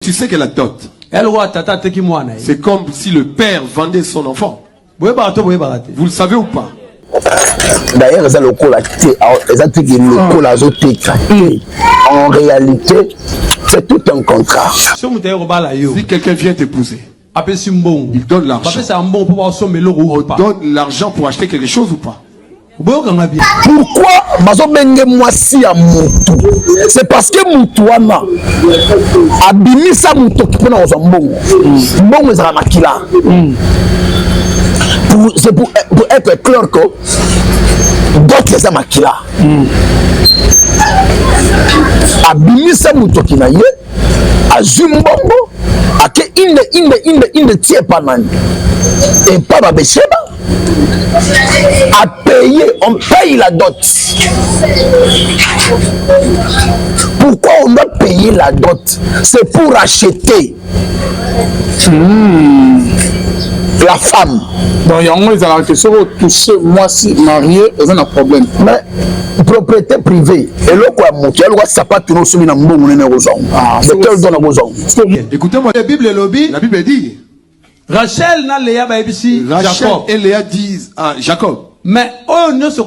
tu sais que la dot, c'est comme si le père vendait son enfant. Vous le savez ou pas? D'ailleurs, en réalité, c'est tout un contrat. Si quelqu'un vient t'épouser, il donne l'argent. On donne l'argent pour acheter quelque chose ou pas? Pourquoi c'est parce que Moutouana a bimi sa moutou qui peut nous bon les ramakila. C'est pour être clair que d'autres les amakila. A bimi sa moutou qui n'a yé a zumbombo a que inde tie panani et pas babesheba. À payer, on paye la dot. Pourquoi on doit payer la dot? C'est pour acheter la femme. Donc, il y a un question touché, moi, si marié, ils ont un problème. Mais, propriété privée, et là, quoi, mon Dieu, ça pas tout nous dans mon écoutez-moi, la Bible dit. Rachel et Léa disent à Jacob, mais tout ce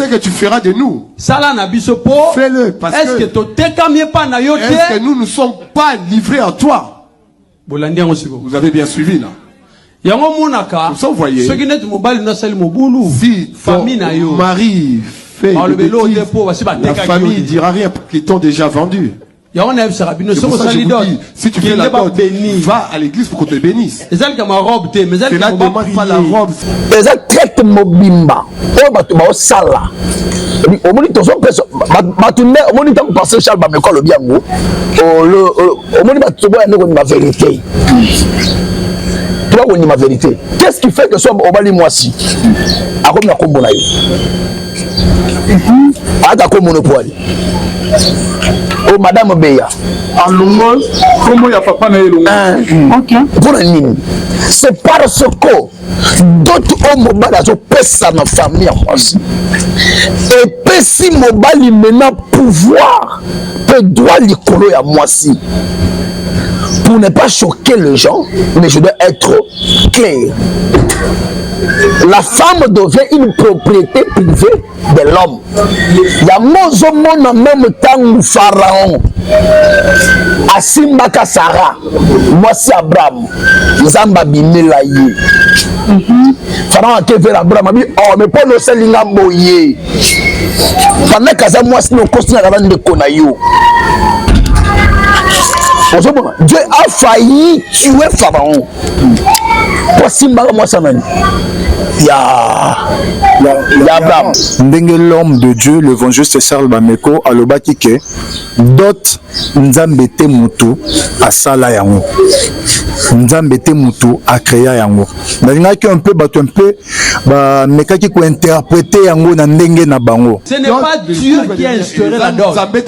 que tu feras de nous, fais-le, parce que nous ne sommes pas livrés à toi. Vous avez bien suivi là. Vous ça, vous voyez, si ton mari fait de bêtises, la famille ne dira rien qu'ils t'ont déjà vendu. Si tu fais la dot, va à l'église pour qu'on te bénisse. C'est là, demande pas la robe. Les traite mobimba. Oh, bah, tu vas au sala. Au moment où tu as au moment où passer Charles Bameko le bien au moment où tu vois ma vérité. Tu vois ma vérité. Qu'est-ce qui fait que soit au bali moi si à comme la combo naï. À ta comme monopole. Oh madame Beya. En Longol, comment il y a papa na Longol? Ok. Pour un nini. C'est parce que d'autres hommes ont pèsé ma famille en France. Et pèsé mobali maintenant pouvoir peut droit l'icolo à moi si. Pour ne pas choquer les gens, mais je dois être clair. La femme devient une propriété privée de l'homme. Il y a mon en même temps Pharaon. Asimbaka Sarah. Moi c'est Abraham. Zamba Bimelaye. Pharaon a été Abraham. A dit oh mais pas le selinga boye. Pendant que moi c'est nous continue à de konayo. Dieu a failli tuer Pharaon. Pour Simba, moi ça m'a dit. Ndenge l'homme de Dieu, l'évangéliste Charles Bameko, a le batike, dot Nzambete Moutou à Sala Yango. Nzambete Moutou à créer Yango. N'a qu'un peu, mais qui peut interpréter Yango dans Ndenge na Bango. Ce n'est pas Dieu qui a instauré la dot, mais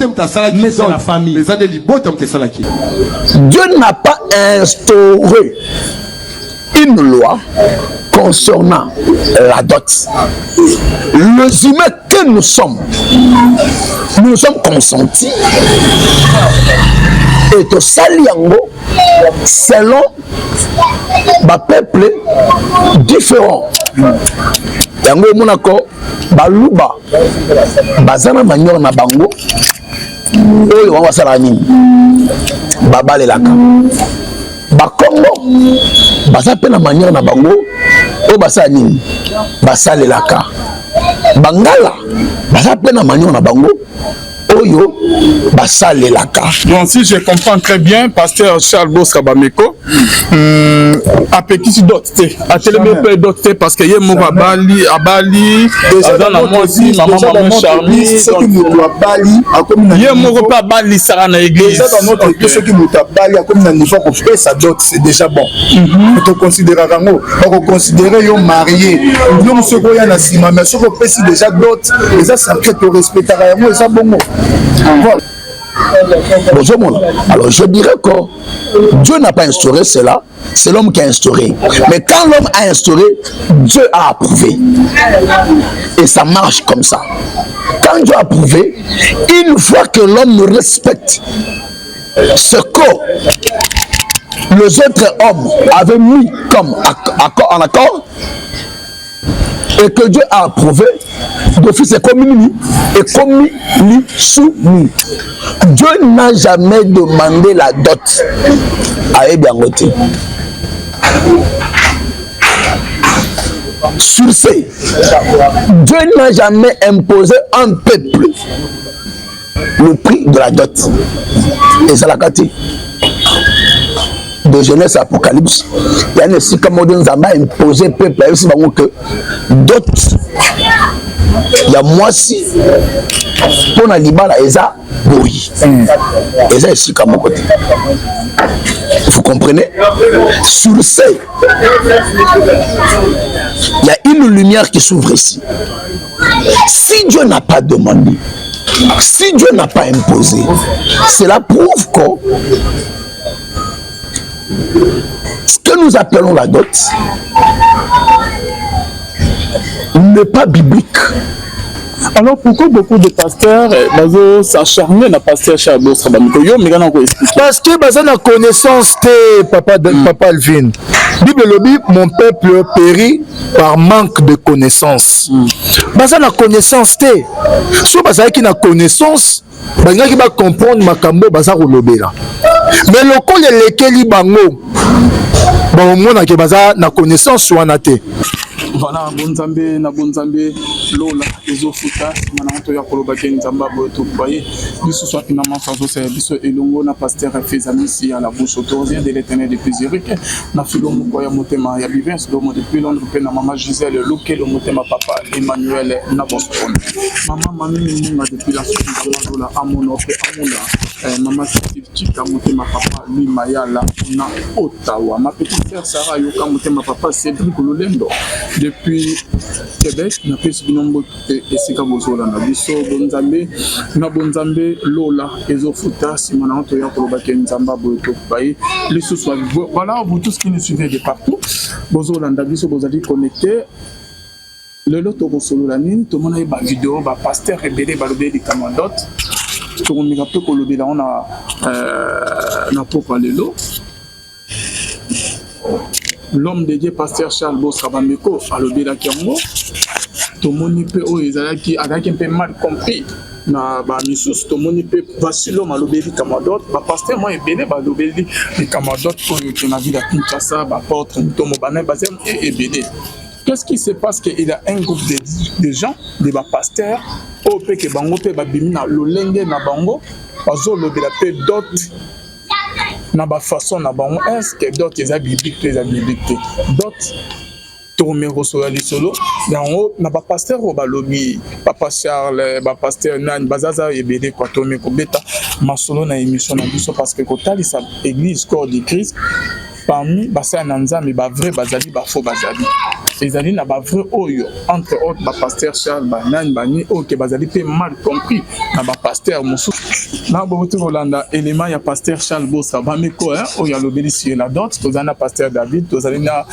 c'est la famille. Dieu n'a pas instauré une loi concernant la dot. Les humains que nous sommes consentis et tout saliango selon un peuple différent. Yango monako baluba bazana manyor na bango oyo wa wasala nini babalelaka bakongo baza pe na manière na bango oyo basala nini basalelaka bangala baza pe na manière na bango oyo basalelaka. Donc si je comprends très bien, pasteur Charles Bosca Bameko, a petit dot, a tellement peu dot parce que yé mon abali, dans la moitié, maman Charlie, ceux qui nous abali, yé mon repas abali ça na église. Dans notre église, ceux qui nous abali, comme dans niveau qu'on fait sa dot, c'est déjà bon. On considère rango, on considère yo marié. Nous ce qu'on y a na sima, mais ce qu'on fait c'est déjà dot, et ça ça fait te respecter rango, et ça bon. Voilà. Alors je dirais que Dieu n'a pas instauré cela, c'est l'homme qui a instauré. Mais quand l'homme a instauré, Dieu a approuvé. Et ça marche comme ça. Quand Dieu a approuvé, une fois que l'homme respecte ce que les autres hommes avaient mis comme en accord et que Dieu a approuvé, d'office est commis soumis. Dieu n'a jamais demandé la dot à Ebiangote. Sur ce, Dieu n'a jamais imposé un peuple le prix de la dot. Et ça l'a gâté. De Genèse à Apocalypse, il y a aussi comme on a imposé peuple que dot. Il y a moi si pour la libala eza oui. Et ça ici comme côté. Vous comprenez? Sur ce, il y a une lumière qui s'ouvre ici. Si Dieu n'a pas demandé, si Dieu n'a pas imposé, cela prouve que ce que nous appelons la dot n'est pas biblique. Alors pourquoi beaucoup de pasteurs s'acharnent à pasteur Charles Boss Kaba Meko? Parce que baza na connaissance te papa Alvin. Bible lobby, mon peuple périt par manque de connaissance. Baza na connaissance te. So baza ki na connaissance, banga ki ba comprendre makambo baza kolobela. Mais loko le lekeli bango. Bon mona ke baza na connaissance wana te. Voilà, bonzambe na bonzambe lola ezofuta mananto ya koloba kenzamba boto baye biso soit finalement fazo c'est biso elongo na pasteur Fezamisi à la bouche autorisée de l'Éternel de Pizérique na filomo koya motema ya vivence do depuis Londres pe na maman Gisèle Lokelo motema papa Emmanuel na Boston maman mami munga depuis la suite de lola amono pe amona maman Steve Chika motema papa lui mayala na Ottawa ma petite sœur Sarah yoka motema papa Cédric Lolendo depuis Québec, na pesi binombo esika bozola na biso bonzambe na bonzambe lola ezofuta simana to ya koloba kenzamba boto baye les sous voilà vous tous qui nous suivez de partout bozola na biso bozali connecté le loto bosolola nini to mona ba vidéo ba pasteur rebelé ba lobé di kamandot to on peu kolobé là on a na papa lelo l'homme de Dieu, pasteur Charles Boss Kaba Meko, à l'obéla Kiango, tout le monde peut, il a un peu mal compris. Na ba misus to moni pe vasilo malobeli kamadot ba pasteur moi ebele ba lobeli kamadot ko yo na ville à Kinshasa ba porte to mo bana ba sem ebele. Qu'est-ce qui se passe qu'il y a un groupe de gens de ba pasteurs au pe ke bango pe ba bimina lolenge na bango bazo lobela pe dot na ba façon na bango est-ce que d'autres les bibliques d'autres tourner reçoit les solo dans na ba pasteur au balobi papa Charles ba pasteur nan bazaza ebele kwa tomé ko beta masolo na émission na biso parce que kotali sa église corps de Christ parmi basa na nzambe ba vrai bazali ba faux bazali ezali na ba vrai oyo entre autres ba pasteur Charles ba nan bani OK bazali pe mal compris na ba pasteur musu na bobuti kolanda élément ya pasteur Charles Boss Kaba Meko oyo ya lobeli sur la dot tozana pasteur David tozali na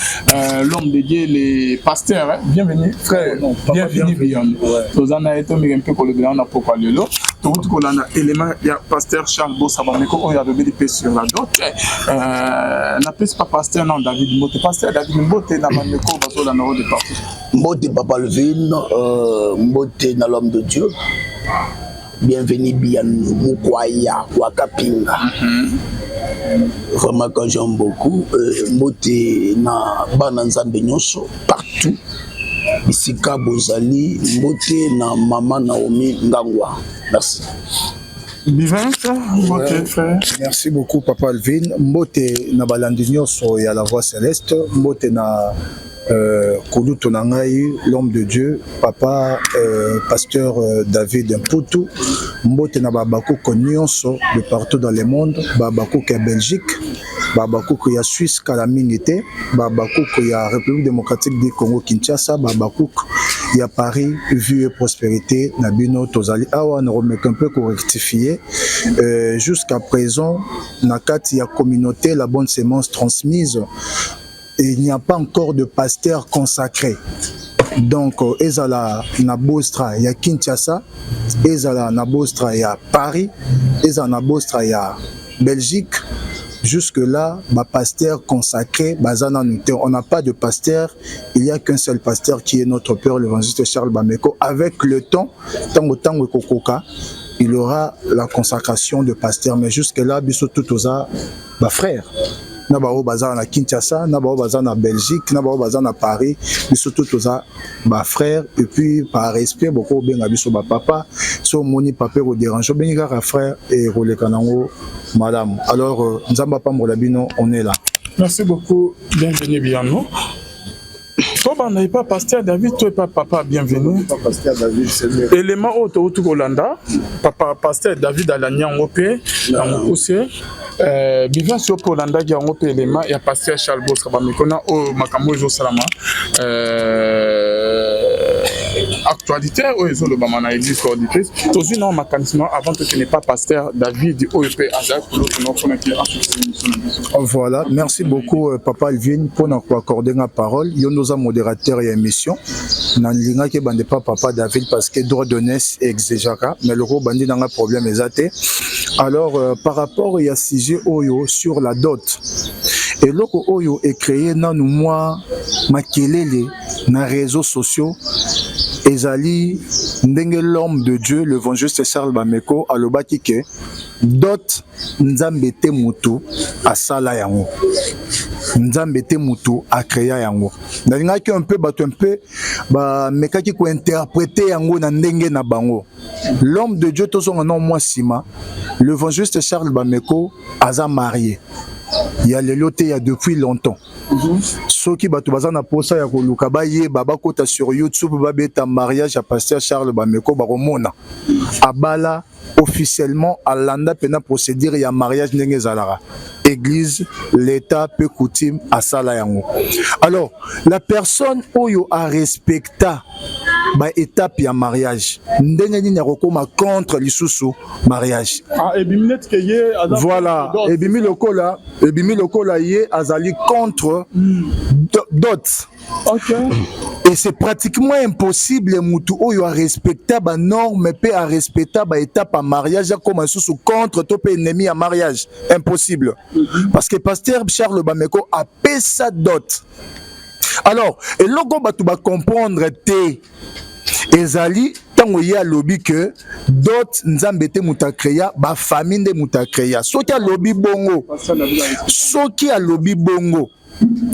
l'homme de Dieu les pasteurs bienvenue frère bienvenue bien tozana eto mi un peu kolobela na poko lelo tobuti kolanda élément ya pasteur Charles Boss Kaba Meko oyo ya lobeli pe sur la dot na pas pasteur non David Mbote pasteur David Mbote na Mameko bazola na de partout Mbote papa Levin Mbote na l'homme de Dieu bienvenue bien Mukwaya Wakapinga vraiment que j'aime beaucoup Mbote na bana nzambe nyonso partout Isika Bozali Mbote na maman Naomi Ngangwa merci. Merci beaucoup Papa Alvin. Mbote na balandi nyonso ya la voix céleste. Mbote na Koluto Nangai, l'homme de Dieu, Papa pasteur David Mputu. Mbote na babako nyonso de partout dans le monde, babako ke Belgique, babako ko ya Suisse kala mingité, babako ko ya République démocratique du Congo Kinshasa, babako il y a Paris, vue et prospérité, Nabino Tozali. Awa, on remet un peu pour rectifier. Jusqu'à présent, Nakati, il y a communauté, la bonne sémence transmise. Et il n'y a pas encore de pasteur consacré. Donc, Ezala Nabostra, il y a Kinshasa, Ezala Nabostra, il y a Paris, Ezala Nabostra, il y a Belgique. Jusque-là, pasteur consacré, on n'a pas de pasteur, il n'y a qu'un seul pasteur qui est notre père, l'évangéliste Charles Bameko. Avec le temps, tango kokoka, il aura la consacration de pasteur, mais jusque-là, biso tout osa, frère. Nabao bazar na Kinshasa, nabao bazar na Belgique, nabao bazar na Paris, biso tout osa, frère, et puis par respect, beaucoup bien biso papa, so moni papa au dérange, bien gara frère et role kanango, madame. Alors, Nzamba Pambolabino, on est là. Merci beaucoup, bienvenue Biano. Toi, on n'est pas pasteur David, toi pas papa, bienvenue. Pas pasteur David, c'est mieux. Élément auto Hollanda, papa pasteur David Alania Ngopé, dans Poussé. Vivant sur Hollanda, il y a un autre élément, il y a pasteur Charles Bosca Bamekona au Makamo Salama. Actualité, ils ont le Bamana Église coordinatrice. Tous non mécanisme avant que tu n'aies pas pasteur David OEP Voilà, merci beaucoup Papa Alvin pour nous accorder la parole. Il y a nos modérateurs et émission. Nanlinga qui bande pas Papa David parce que droit de naissance exégéra, mais le gros bandit dans un problème exact. Alors par rapport à sujet Oyo sur la dot. Et loko Oyo est créé dans nous mois makelele na réseaux sociaux. Ezali ndenge l'homme de Dieu, l'évangéliste Charles Bameko, alobaki ke dot nzambete mutu asala yango. Nzambete mutu a créé yango. Nalingaki un peu mekaki ko interpréter yango na ndenge na bango. L'homme de Dieu tozo non moi sima, l'évangéliste Charles Bameko aza marié. Il y a les lotés, il y a depuis longtemps. Ceux qui battent bazana posa ya koluka baye baba kota sur YouTube babeta mariage à pasteur Charles Bameko baromona. Abala officiellement à l'anda pena procédure ya mariage ndenge zalara. Église, l'État peut coutume à sala yango. Alors, la personne oyo a respecta étape ya mariage. Ndenge nini yakokoma contre lisusu mariage. Voilà, ebimi lokola ye azali contre dot. Okay. Et c'est pratiquement impossible mutu oyo a respecter ba norme pe a respecter ba étape à mariage comme sous contre to pe ennemi à mariage. Impossible. Parce que pasteur Charles Bameko a payé sa dot. Alors, et logo batu ba comprendre te ezali tango ya lobby que dot nzambete mutakreya ba famille de mutakreya. Soki a lobby bongo. Soki a lobby bongo.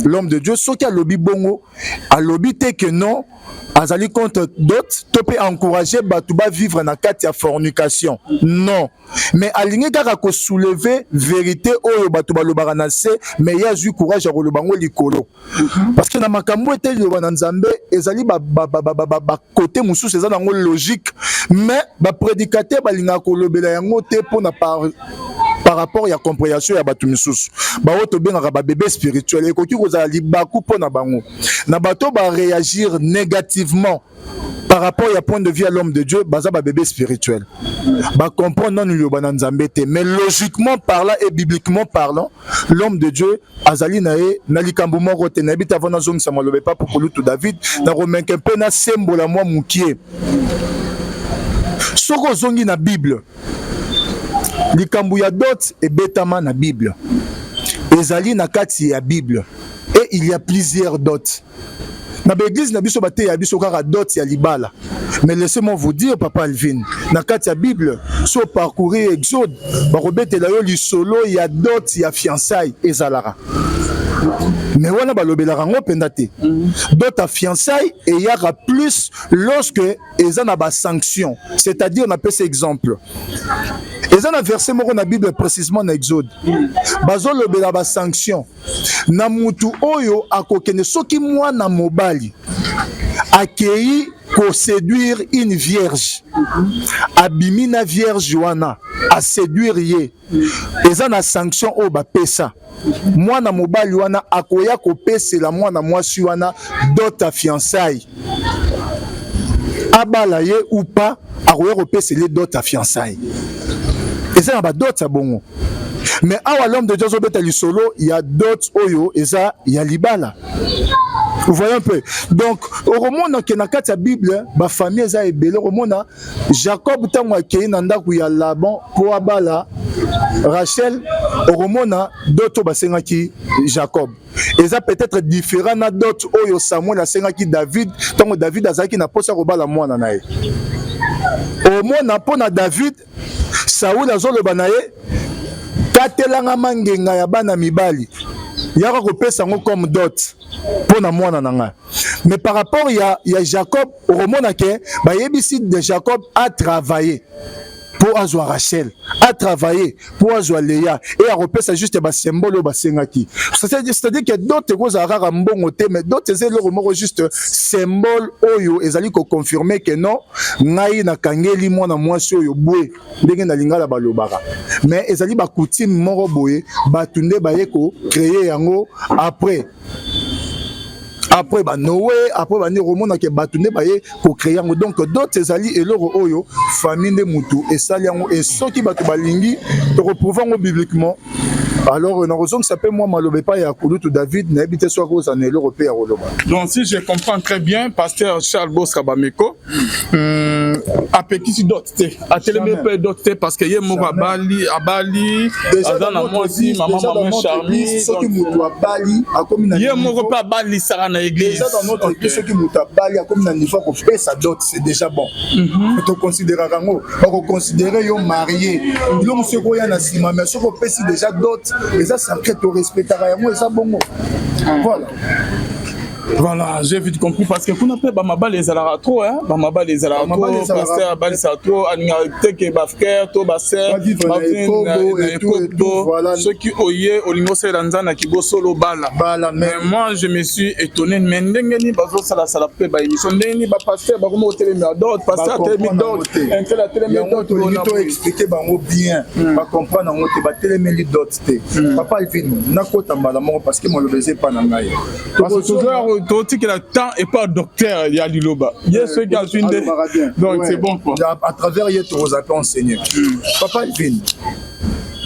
L'homme de Dieu, ce qui a lobby bongo, a lobby te que non, azali contre d'autres, tu peux encourager Batouba vivre dans la fornication. Non. Mais aligné kaka ko soulever vérité oyo Batouba lo baranase, mais il y a eu courage à lo bango likolo. Parce que na makambo était le bananzambe, ezali ba côté musu c'est ça dans logique, mais ba prédicateur balinga ko lobela yango te pour na par rapport à la compréhension ya batu misusu ba oto benga ba bébé spirituel et koki kozala libaku pona bango na bato ba réagir négativement par rapport à point de vue à l'homme de Dieu baza ba bébé spirituel ba comprendre non yo bananzambete mais logiquement parlant et bibliquement parlant l'homme de Dieu azali nae na likambo moko te na bita vona zone sa malobe pas pour lutu David na romenke pe na sembola moi mukie soko zongi na Bible. Likambu ya dot et betama na Bible. Ezali na kati ya Bible. Et il y a plusieurs dots. Na l'église na biso bate ya biso kaka dot ya libala. Mais laissez-moi vous dire Papa Alvin, na kati ya Bible, so parcourir Exode, ba robetela yo li solo ya dot ya fiançailles ezalara. Mais wana balobelaka ngo penda te. Dot à fiançailles et il y aura plus lorsque ezana ba sanction. C'est-à-dire on appelle cet exemple. Et ça, dans verset moko na Bible précisément dans Exode. Bazo lobela ba sanction. Na mutu oyo akokene soki mwana mobali akei ko séduire une vierge. Abimi na vierge wana a séduire ye. Et ça na sanction o ba pesa. Mwana mobali wana akoya ko pesela mwana mwasi wana dot à fiançailles. Abala ye ou pas akoya ko pesela dot à fiançailles. Et ça, il y a d'autres bongo. Mais à l'homme de Dieu, il y a d'autres oyo, et ça, il y a libala. Vous voyez un peu. Donc, au moment où na kati ya Bible, ba famille eza ebele, au moment Jacob tango akei na ndako ya Laban po abala Rachel, au moment d'autres basengaki Jacob. Eza peut-être différent na d'autres oyo Samuel asengaki David, tango David azaki na posa ko bala mwana na ye. Au moment po na David, Saoul azoloba na ye, katelanga mangenga ya bana mibali. Yaka ko pesa ngo comme dot pour na mwana nanga. Mais par rapport ya Jacob, au moment que ba yebisi de Jacob a travaillé pour azwa Rachel, a travaillé pour azwa Léa et a repesa juste ba symbole ba sengaki. C'est-à-dire que d'autres causes rara mbongo te, mais d'autres c'est le mot juste symbole oyo ezali ko confirmer que non ngai na kangeli mwana mwasi oyo boye ndenge na lingala balobaka. Mais ezali ba coutume moko boye ba tunde ba yeko créer yango après ba Noé, après ba ni romona ke batunde ba ye ko créer yango. Donc d'autres ezali eloko oyo famille de mutu et sali yango et soki batu balingi to reprouvant bibliquement. Alors, nous avons sapé moi malobé pas ya Kulutu David n'habite soit cause en l'Europe à Roloba. Donc si je comprends très bien, pasteur Charles Bosca Bameko, a petit dote, a télémé peu dote parce que yé moko abali azana moisi maman Charlie, ceux qui moutou abali a comme une yé moko pas abali ça na église. Déjà dans notre église ceux qui moutou abali a comme un niveau qu'on fait sa dot, c'est déjà bon. Tu considérer rango, on considérer yo marié. Yo monsieur ko ya na sima mais ce qu'on fait si déjà dot. Et ça, ça crée ton respect, et ça, bon. Voilà. Voilà, j'ai vite compris parce que qu'on appelle Bamaba les alara trop, hein. Bamaba les alara trop, pasteur Balisa trop, Aningarité que Bafker, to Basser, voilà. Ceux qui oye, Olingo Seranzana qui go solo bala. Mais moi, je me suis étonné, mais n'engeni bazo sala pe ba émission n'engeni ba pasteur ba comment télémi d'autres, pasteur télémi d'autres, un tel a télémi d'autres, on a expliqué bango bien, pas comprendre on te ba télémi d'autres. Papa il vient, na kota mbala mo parce que moi le baiser pas na ngai. Parce que toujours que le temps et pas docteur il y a Liloba. Il y a ceux qui ont une donc c'est bon quoi. À travers il tu as enseigné. Papa il vient.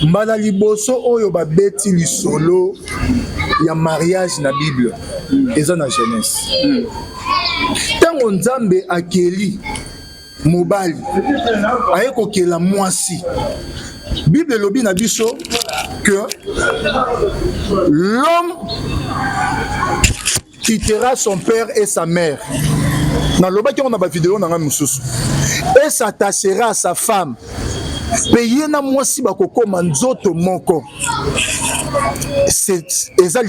Mbala liboso oyo ba beti li solo ya mariage na Bible. Eza na Genèse. Tango Nzambe akeli mobali ayeko kela mwasi. Bible lobi na biso que l'homme quittera son père et sa mère. Dans le bas qui on a vidéo dans et s'attachera à sa femme. Payer na moi si bakoko manzoto moko. C'est ça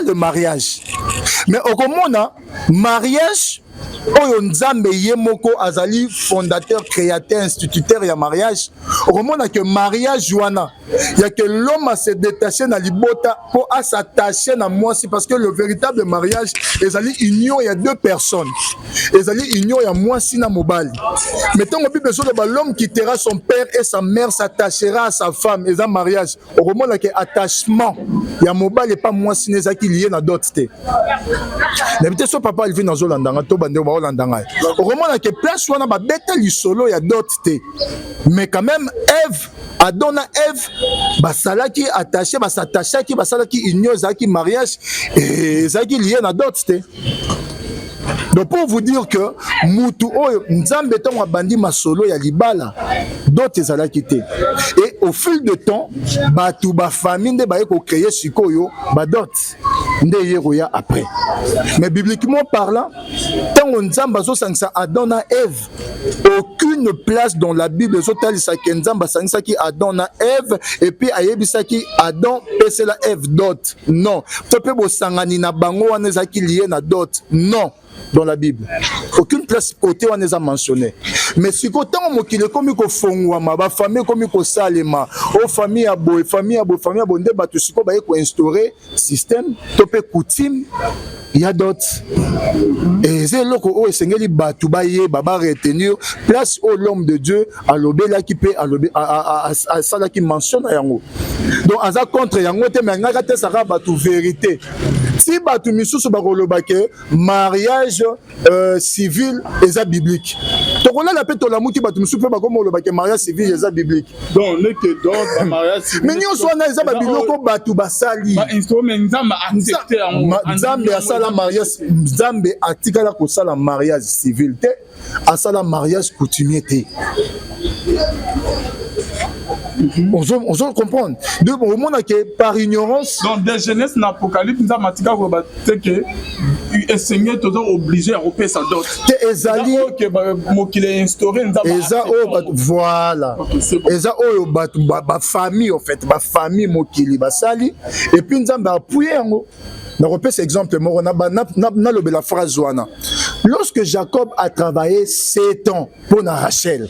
le mariage. Mais au moment mariage oyo Nzambe ye moko azali fondateur, créateur, instituteur ya mariage. Au moment que mariage wana, il y a que l'homme a se détaché na libota pour à s'attacher na moi si parce que le véritable mariage ezali union il y a deux personnes. Ezali union il y a moi si na mobali. Mettons au Bible sur l'homme quittera son père et sa mère s'attachera à sa femme et ça mariage. Au moment que attachement il y a mobali et pas moi si n'est qui lié na d'autres. N'habite so papa il vient dans Zolandanga to bande ba Holandanga. Au moment que place wana ba beta li solo il y a d'autres. Mais quand même Ève Adam na Ève basalaki attaché basatachaki basalaki union zaki mariage et zaki lié na d'autres. Donc pour vous dire que mutu oyo Nzambe tonga bandi masolo ya libala d'autres zalaki te. Et au fil de temps batu ba famille nde ba ko créer sikoyo ba dot nde yeroya après. Mais bibliquement parlant tant Nzambe zo sangsa Adam na Ève aucune place dans la Bible zo talisa ke Nzambe sangsa ki Adam na Ève et puis ayebisa ki Adam pese la Ève dot. Non, to pe bo sangani na bango wana zaki lié na dot. Non. Dans la Bible. Aucune place côté on les a mentionné. Mais si côté on mokile comme ko fongwama ba famille comme ko salema, o famille abo nde batu siko ba ko instaurer système topé coutume il y a d'autres. Et c'est loko o esengeli batu ba ye baba retenir place au l'homme de Dieu à l'obéla qui peut à ça qui mentionne yango. Donc aza contre yango te mais ngaka te saka batu vérité. Si batu misusu bakolobake mariage civil eza biblique. Tokola la peto la muki batu misusu bakolobake mariage civil eza biblique. Donc ne que donc mariage civil. Mais nyo so na eza ba biloko batu basali. Ba instrument nzamba accepter en nzambe asala mariage nzambe atikala ko sala mariage civil te asala mariage coutumier te. On doit comprendre. Donc, au monde que par ignorance. Donc, des jeunesses n'apocalypse, nous avons dit que le Seigneur est obligé à repayer sa dot. Ezali qu'il est instauré, voilà. Eza o ba famille en fait, ba famille mokili basali et puis nous avons appuyé ngo. Je repère cet exemple, la phrase Joana. Lorsque Jacob a travaillé 7 ans pour Rachel,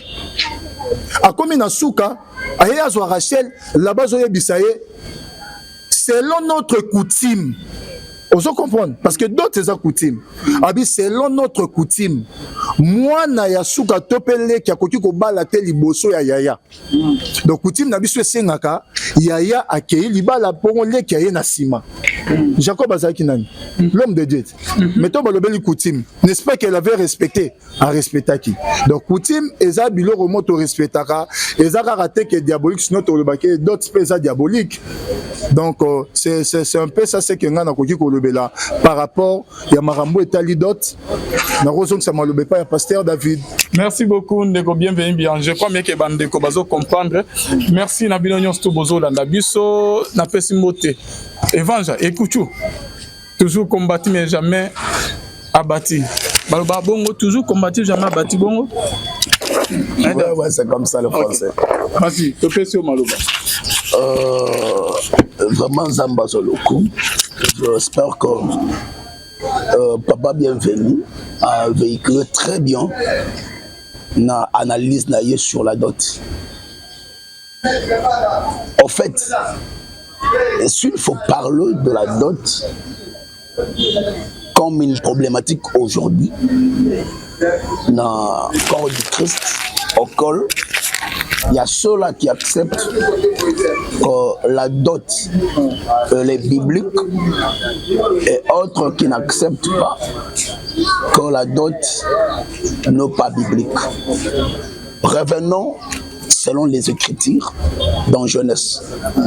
a comme une souka, a Rachel, là-bas, selon notre coutume, on se comprend, parce que d'autres c'est coutume. Selon notre coutume, moi na yasuka topele ki akoki ko bala te liboso ya yaya. Donc coutume na biso sengaka yaya akei libala pongo le ki aye na sima. Jacob azaki nani? L'homme de Dieu. Mettons balobeli coutume. N'est-ce pas qu'elle avait respecté? A respecté qui? Donc coutume eza bilo remonte respectaka, eza raté que diabolique sinon to le baké d'autres pesa diabolique. Donc c'est un peu ça c'est que ngana koki ko lobela par rapport ya marambo etali dot na rozong ça malobe pas ya pasteur David. Merci beaucoup ndeko bienvenue bien. Je crois bien que bandeko bazo comprendre. Merci na bino nyonso bozo landa biso na pesi moté. Évangile écoute toujours combattu mais jamais abattu. Baloba bongo toujours combattu jamais abattu bongo. Ouais, c'est comme ça le français. Vas-y, te fais sur Maloba. Vraiment Zamba Zoloku. J'espère que Papa Bienvenu a véhiculé très bien na analyse naïe sur la dot. En fait, s'il faut parler de la dot comme une problématique aujourd'hui dans le corps du Christ, au col, il y a ceux-là qui acceptent que la dot elle est biblique et autres qui n'acceptent pas que la dot n'est pas biblique. Revenons selon les Écritures dans Genèse.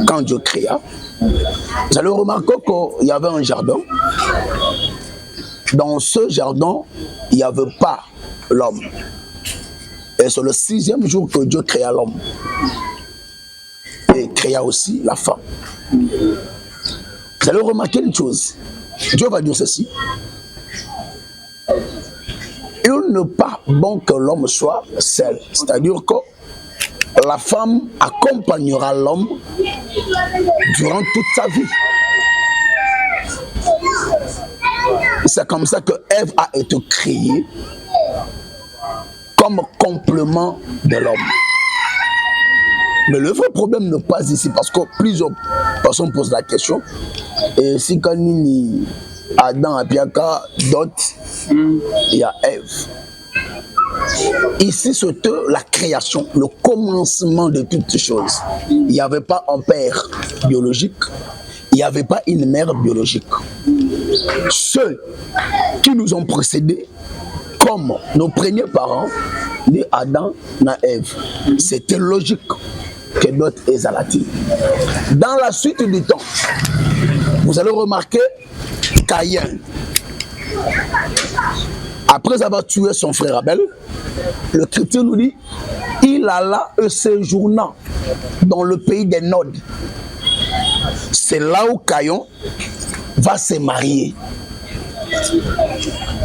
Quand Dieu créa, vous allez remarquer qu'il y avait un jardin. Dans ce jardin, il n'y avait pas l'homme. Et c'est le 6e jour que Dieu créa l'homme. Et créa aussi la femme. Vous allez remarquer une chose. Dieu va dire ceci. Il n'est pas bon que l'homme soit seul. C'est-à-dire que la femme accompagnera l'homme durant toute sa vie. C'est comme ça que Ève a été créée comme complément de l'homme. Mais le vrai problème n'est pas ici, parce que plusieurs personnes posent la question. Et si Kanini, Adam, Apiaka, d'autres, il y a Ève. Ici, c'était la création, le commencement de toutes choses. Il n'y avait pas un père biologique, il n'y avait pas une mère biologique. Ceux qui nous ont précédés, comme nos premiers parents, ni Adam, ni Ève, c'était logique que d'autres exaltés. Dans la suite du temps, vous allez remarquer Caïn, après avoir tué son frère Abel, le chrétien nous dit, il alla séjournant dans le pays des Nodes. C'est là où Caïn va se marier.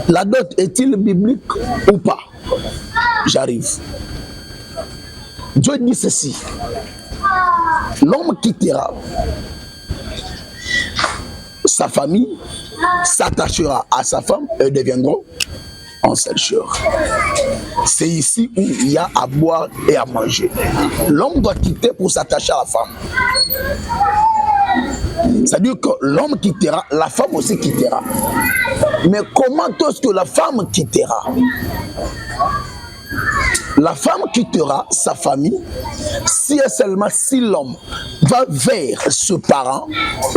La dot est-il biblique ou pas? J'arrive. Dieu dit ceci. L'homme quittera sa famille, s'attachera à sa femme et deviendront en seule chair. C'est ici où il y a à boire et à manger. L'homme doit quitter pour s'attacher à la femme. C'est-à-dire que l'homme quittera, la femme aussi quittera. Mais comment est-ce que la femme quittera? La femme quittera sa famille si et seulement si l'homme va vers ce parent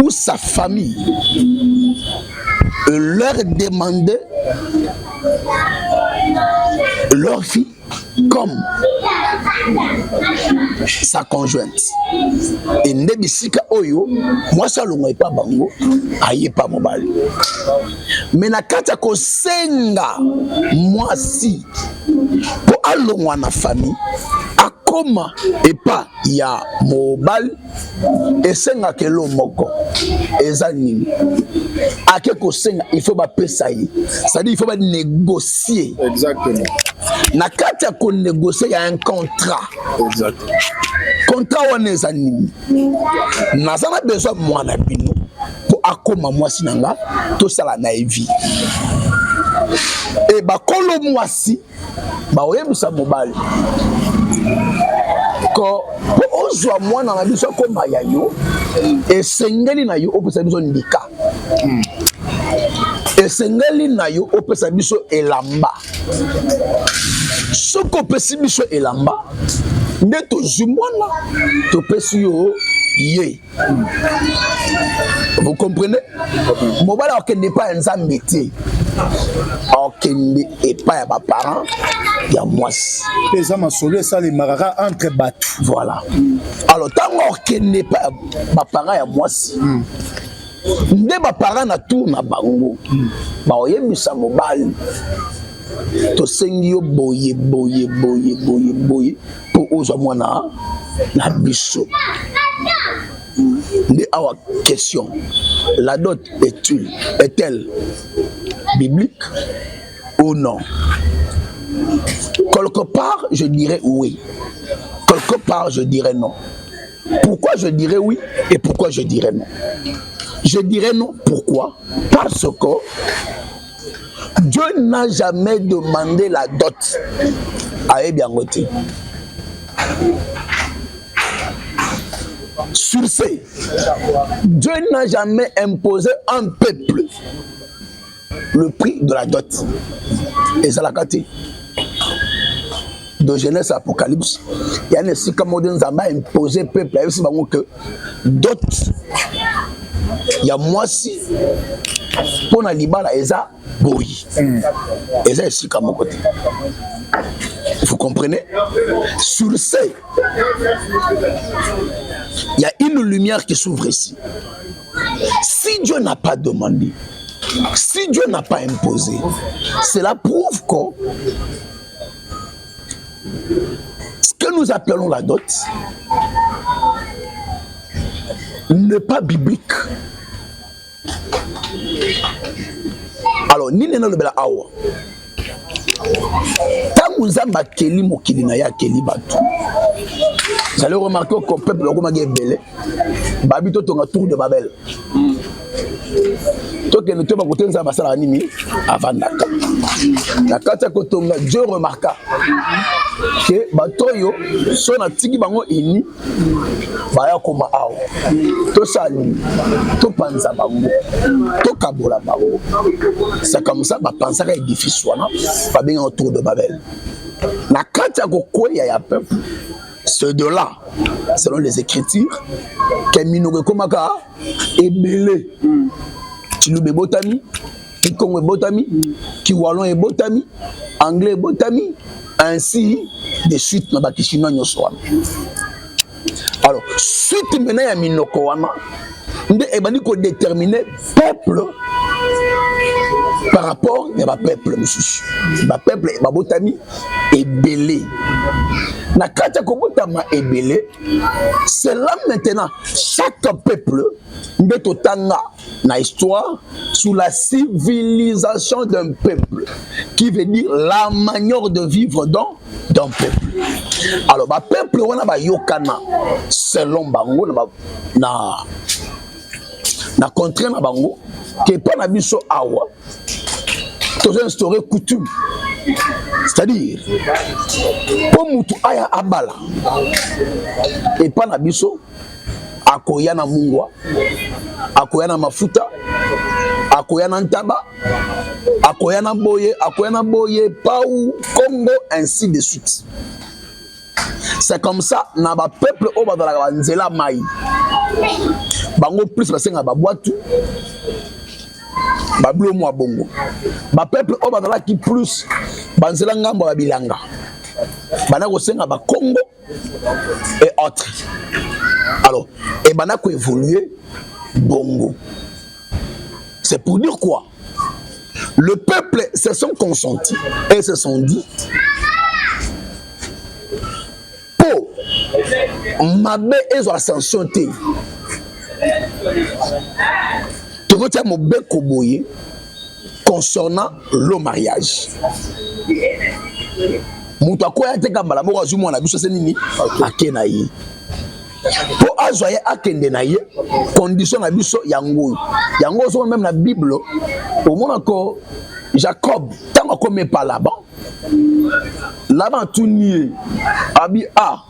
ou sa famille leur demander leur fille comme sa conjointe. Et Nebisika Oyo, moi ça l'on pas bango, aïe pas mobile. Mais na kata ko senga, moi si, pour allons na famille, à comment et pas ya mobile, et senga que l'on moko, et zanini. À quelque senga, il faut pas payer, c'est-à-dire il faut pas négocier. Exactement. Na kata ko négocier, il y a un contrat. Exactement. Contrat on est animi. Na ça a besoin moi na bino pour akoma moi sinanga to sala na vie. Et ba kolo moi si ba oyebisa mobali. Ko po ozwa moi na biso ko mayayo et sengeli na yo opesa biso ndika. Et sengeli na yo opesa biso elamba. Soko pesi biso elamba. Nde tozumwana topesi yo ye. Vous comprenez? Mobala okende pas nzambe te. Okende et pas ya ba parents ya mwasi. Pesa masolo ça les marara entre batu. Voilà. Alors tango okende pas ba parents ya mwasi. Nde ba parents na tour na bango. Ba oyebisa mobali. To sengi yo boye pour ozwa mwana na biso. Nde awa question, la dot est-elle biblique ou non? Quelque part je dirais oui, quelque part je dirais non. Pourquoi je dirais oui et pourquoi je dirais non? Je dirais non, pourquoi? Parce que Dieu n'a jamais demandé la dot à Ebiangote. Sur ce, Dieu n'a jamais imposé à un peuple le prix de la dot. Et ça l'a gâté. De Genèse à Apocalypse, il y a un ainsi comme Dieu a imposé au peuple que dot, il y a moi si pour la libala eza boyi. Eza ici comme mon côté. Vous comprenez? Sur ce, il y a une lumière qui s'ouvre ici. Si Dieu n'a pas demandé, si Dieu n'a pas imposé, cela prouve que ce que nous appelons la dot n'est pas biblique. Alors, ni nena le bela awa. Tant Nzamba keli mokili na ya keli batu. Vous allez remarquer qu'au peuple le Roma belé, babito tonga tour de Babel. Toi que nous te côté Nzamba sala nimi avant naka. Na kata kotonga Dieu remarqua que batoyo so na tiki bango ini baya koma awa. To sali, to panza bango, to kabola bango. C'est comme ça ba pensa ka édifice wana ba bien autour de Babel. Na kata ko koya ya peuple. C'est de là, selon les Écritures, que Minogue Komaka est belé. Chilube botami, Kikongo est botami, Kiwalon est botami, Anglais est botami, ainsi de suite, Nabaki Chinois Nyoswan. Alors, suite maintenant à Minoko Wana, nous devons déterminer peuple par rapport à peuple. Peuple est botami et belé. Na kata kobotama ebele, c'est là maintenant chaque peuple betotanga na histoire sous la civilisation d'un peuple qui veut dire la manière de vivre d'un peuple. Alors ba peuple wana ba yokana selon bango na contraint na bango que pas na biso awa to instaurer coutume. C'est-à-dire, pour mutu aya abala, et pas na biso, akoya na mungwa, akoya na mafuta, akoya na ntaba, akoya na boye, Pau, Congo, ainsi de suite. C'est comme ça, na ba peuple au bas de la nzela mai. Bango plus basenga ba boatu. bablo mo bongo ba peuple o bazala ki plus banzela ngambo ba bilanga bana ko senga ba Congo et autres. Alors et bana ko évoluer bongo. C'est pour dire quoi? Le peuple se sont consentis et se sont dit pour mabe ezo ascension te tokotia mobeko boye concernant le mariage. Mutu akoya te kambala moko azu mwana biso se nini akena ye po azwa ye akende na ye condition na biso yango so même na Bible au monde encore Jacob tant comme pas là-bas tout nié abi a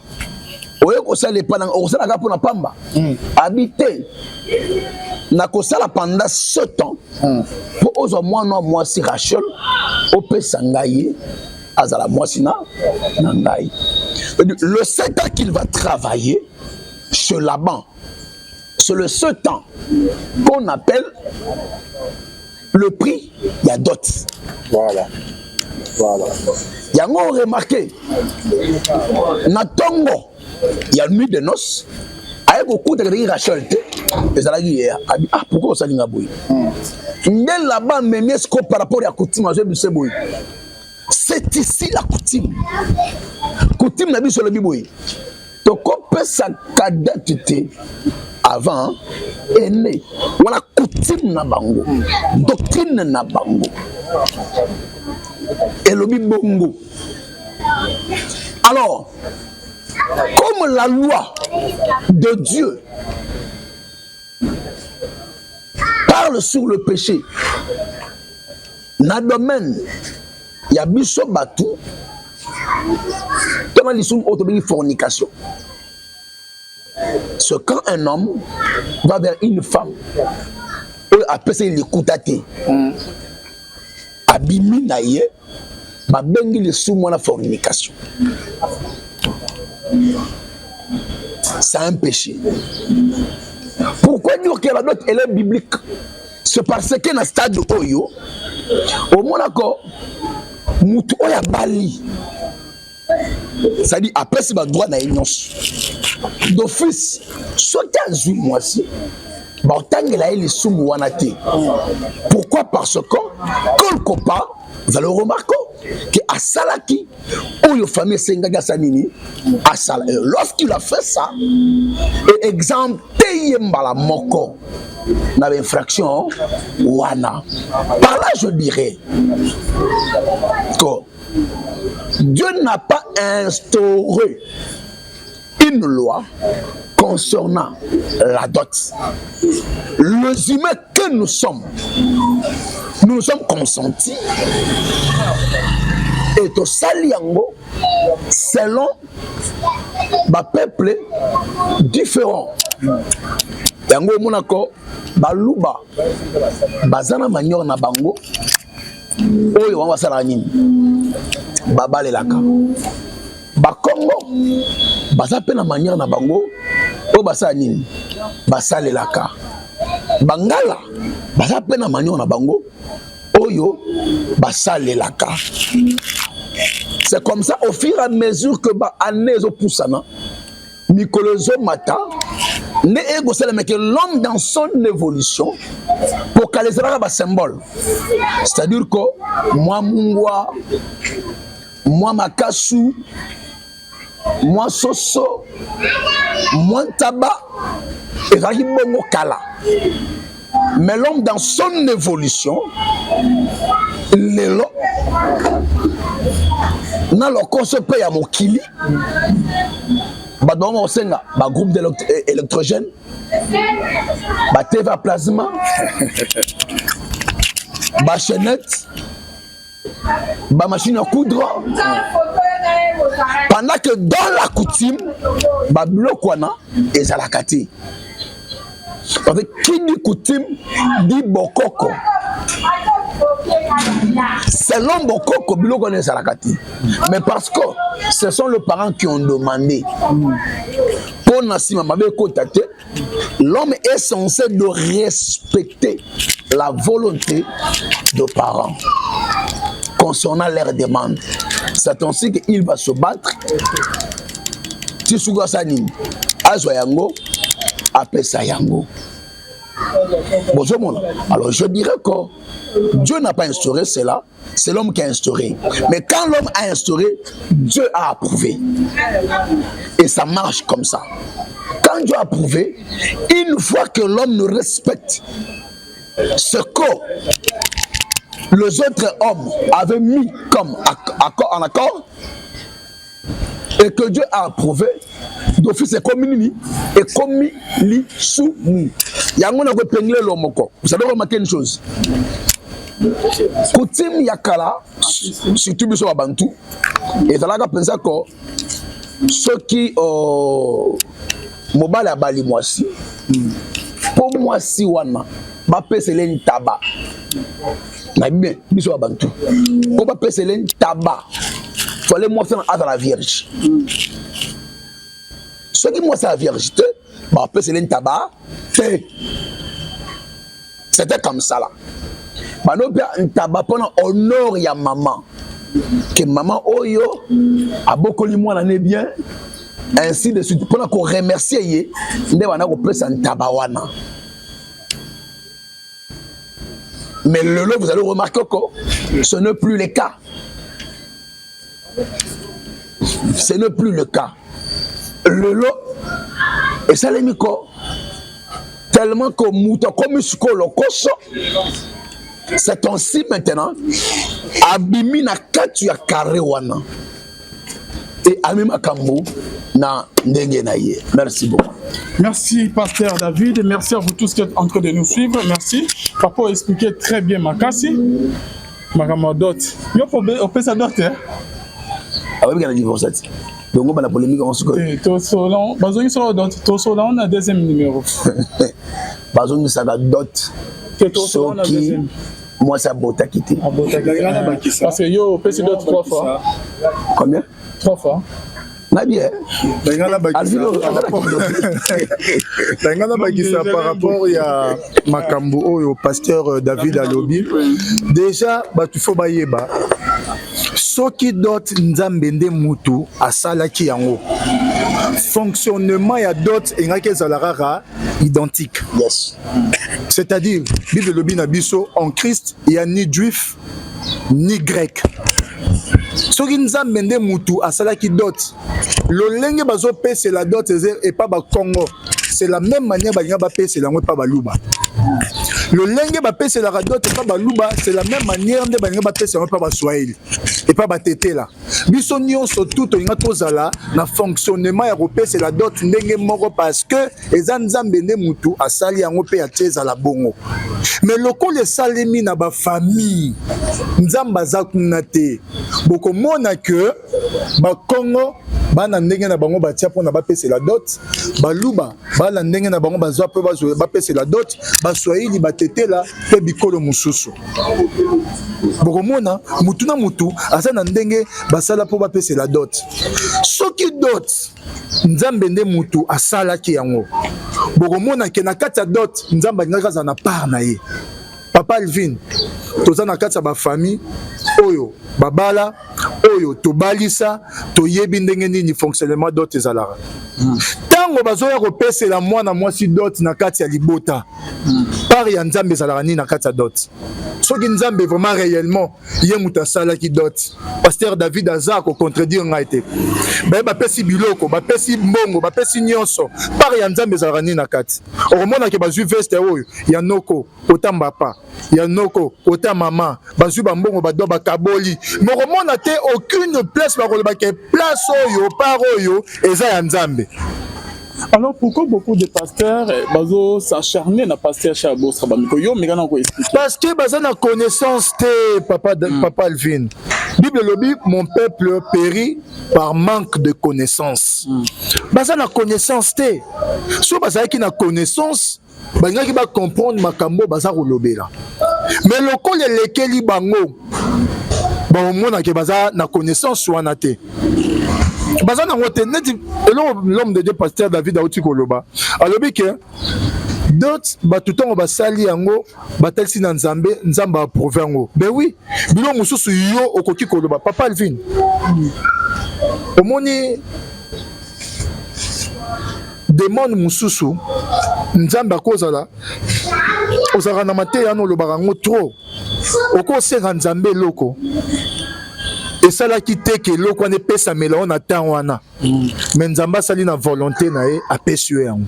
oye ko sala pas o sala ka pona pamba habité na ko sala pendant 7 ans pour ozo moi si Rachel au pesangaye azala moi sina nangai. Le 7 ans qu'il va travailler chez Laban, c'est le 7 ans qu'on appelle le prix ya dot. Voilà. Il y a un remarqué na tongo il y a nuit de noces avec beaucoup de Rachel et ça hier ah pourquoi ça linga boy ngel là-bas même est-ce que par rapport à coutume je me sais boy c'est ici la coutume na biso le biboy to kopé sa cadette avant aîné wala coutume na bango doctrine na bango et le bongo. Alors comme la loi de Dieu parle sur le péché, dans le domaine, il y a biso batu, comment ils sont autorisés fornication. C'est quand un homme va vers une femme, après ça il écoute à te, abimi na ye, ba bengi le sous la fornication. C'est un péché. Pourquoi dire que la note elle est biblique? C'est parce que dans le stade Oyo, au Monaco, Moutou Oya Bali, c'est-à-dire après c'est le droit de la d'office, soit à Zou moi si, pourquoi? Parce que quelque part, vous allez remarquer que à Salaki, où il famille Sengaga Sanini, à Sal, lorsqu'il a fait ça, et exemple, Teyembala Moko, dans l'infraction, Wana. Par là, je dirais que Dieu n'a pas instauré une loi concernant la dot. Les humains que nous sommes consentis et au Saliango selon ba peuple différent. Yango monako baluba bazana manyor na bango oyo wa wasala nini babalelaka bakongo bazape na manière na bango o basala nini basalelaka bangala bazape na manière na bango oyo basalelaka. C'est comme ça au fur et à mesure que ba année zo poussana mikolozo mata ne ego c'est mais que l'homme dans son évolution pour qu'elle sera ba symbole, c'est-à-dire que moi mungwa, moi makasu, moi soso, moi tabac et bongo kala. Mais l'homme dans son évolution, l'élo, n'a le concept à mon kili, badon senga, ba groupe électrogène, ba TV plasma, ba chaînette, ba machine à coudre. Pendant que dans la coutume, ba blokwana et zalakati. Avec qui dit coutume dit bokoko. C'est l'homme bokoko biloko ne zalakati. Mais parce que ce sont les parents qui ont demandé. Pour Nassima Mabe Kotate, l'homme est censé de respecter la volonté de parents concernant leurs demandes. C'est ainsi qu'il va se battre. Si Sougassani Azwa Yango, Apesa Yango. Bonjour. Alors je dirais que Dieu n'a pas instauré cela, c'est l'homme qui a instauré. Mais quand l'homme a instauré, Dieu a approuvé. Et ça marche comme ça. Quand Dieu a approuvé, une fois que l'homme nous respecte, ce que les autres hommes avaient mis comme en accord, et que Dieu a approuvé, d'office est commis et commis li sous nous. Yango na ko pengler l'homme. Vous savez remarquer une chose. Coutume yakala, surtout biso abantu, et ça là penser que ceux qui mobile abali mwasi, pour mwasi wana, ba pesele ni tabac. Na bien biso abantu. Pour ba pesele ni tabac. Fallait moi faire à la Vierge. Ceux qui moi c'est la Vierge, bah après c'est le tabac. C'était comme ça là. Bah nous un tabac pendant honneur ya maman. Que maman oyo a beaucoup de moi l'année bien. Ainsi de suite pendant qu'on remercie yé, ndé wana ko place un tabac wana. Mais le lot vous allez remarquer que ce n'est plus le cas. Ce n'est plus le cas. Le lot, et ça les micro, tellement que mouton comme le cochon, c'est ainsi maintenant, abimi na katu ya carré wana. Et amima kambo na ndenge na ye. Merci beaucoup. Merci, Pasteur David, et merci à vous tous qui êtes en train de nous suivre. Merci. Papa a expliqué très bien Makassi. Makamodot. Yo peut ça dot, hein? Ah oui, il y a la divorce. Donc, on va la polémique en seconde. Tosolon, on a deuxième numéro. Bazon, ça va dot. Moi, ça a quitté. Parce que yo, peut se dot 3 fois. Combien? 3 fois. Na bien. Par rapport à Makambo au pasteur David Alobi, déjà, tu faut bayeba. Soki dot nzambende mutu asalaki yango. Fonctionnement ya dot engake zalarara identique. Yes. C'est-à-dire, Bible Lobi na biso en Christ, il y a ni juif ni grec. Soki nzambende mutu asalaki dot. Lolenge bazo pese la dot et pas ba Congo. C'est la même manière ba ngaba pese la ngwe pas ba luba. Le lenge ba pese la dot et pas ba luba, c'est la même manière de ba ngaba pese la ngwe pas ba Swahili. Et pas batete là. Biso nyonso tout nga tozala na fonctionnement ya repese la dot ndenge moko parce que eza nzambende mutu asali yango pe ateza la bongo. Mais loko le salemi na ba famille nzamba za kuna te. Boko mona que ba Congo bana ndenge na bango batia pona ba pese la dot, ba luba bana ndenge na bango bazwa pe ba pese la dot, ba Swahili batete là pe bikolo mususu. Boko mona mutu na mutu asa na ndenge basala po bapese la dot. Soki dot nzambe nde mutu asala ki yango. Bokomona ke na kati ya dot nzambe ngaka za na part na ye. Papa Alvin toza na kati ya ba famille oyo babala oyo tobalisa toyebi ndenge nini fonctionnement dot ezalaka. Tango bazoya kopesela mwana mwasi dot na kati ya libota. Par ya nzambe ezalaka nini na kati ya dot. Soki nzambe vraiment réellement ye muta sala ki dot. Pasteur David Azako contredire ngai te. Ba pesi biloko, ba pesi mbongo, ba pesi nyonso. Par ya nzambe ezalaka nini na kati. Okomona ke bazui veste oyo ya noko otamba pa. Ya noko ota mama bazui ba mbongo ba do ba kaboli. Mokomona te aucune place ba koloba ke place oyo par oyo eza ya nzambe. Alors pourquoi beaucoup de pasteurs s'acharner na pasteur Chabos Kabamiko yo mekana ko expliquer parce que baza na connaissance te papa Alvin. Bible lobi mon peuple périt par manque de connaissance. Baza na connaissance te. So baza ki na connaissance bangaki ba comprendre makambo baza ko lobela. Mais lokole lekeli bango ba mona ke baza na connaissance wana te. Bazana ngote neti l'homme de Dieu pasteur David Aouti Koloba alobi que D'autres, tout le temps, on va salir yango, batal si dans Nzambe, Nzambe a approuvé yango. Ben oui, bilo mususu yo okoki koloba. Papa Alvin. Au moni demande mususu, Nzambe a cause là. Ozara na mate yano lo barango trop. Oko se Nzambe loko. Et ça là qui te que loko ne pesa mela on attend wana. Mais Nzamba sali na volonté na e a pesué yango.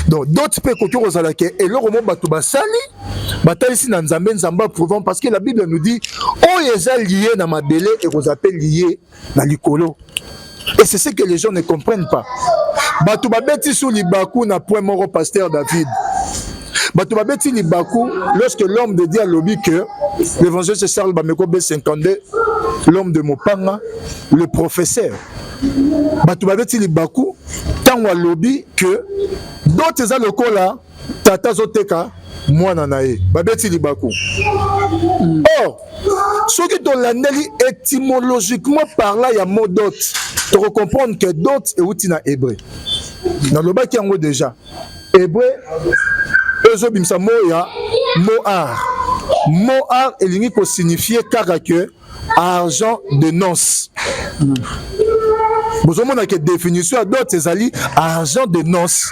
Donc d'autres peuvent côté Rosalake et le roman batou basali bataille ici dans Nzambe Nzamba prouvant parce que la Bible nous dit oh yeza lié na mabele et qu'on appelle lié na likolo. Et c'est ce que les gens ne comprennent pas. Batou babeti sous libaku na point mort au pasteur David. Batou babeti libaku lorsque l'homme de Dieu a lobby que l'évangile de Charles Bameko B52 l'homme de Mopanga le professeur. Batou babeti libaku tant wa lobby que d'autres locaux là, tata zoteka, moi nanae, babeti libaku. Or, ce qui dans l'année étymologiquement parlant, il y a mot d'autres. Tu comprendre que d'autres est outil na hébreu. Dans le bas qui en déjà. Hébreu, eux bimsa moya, moar. Moar est l'unique pour signifier caractère argent de noces. Vous avez une définition à d'autres, c'est argent de noces.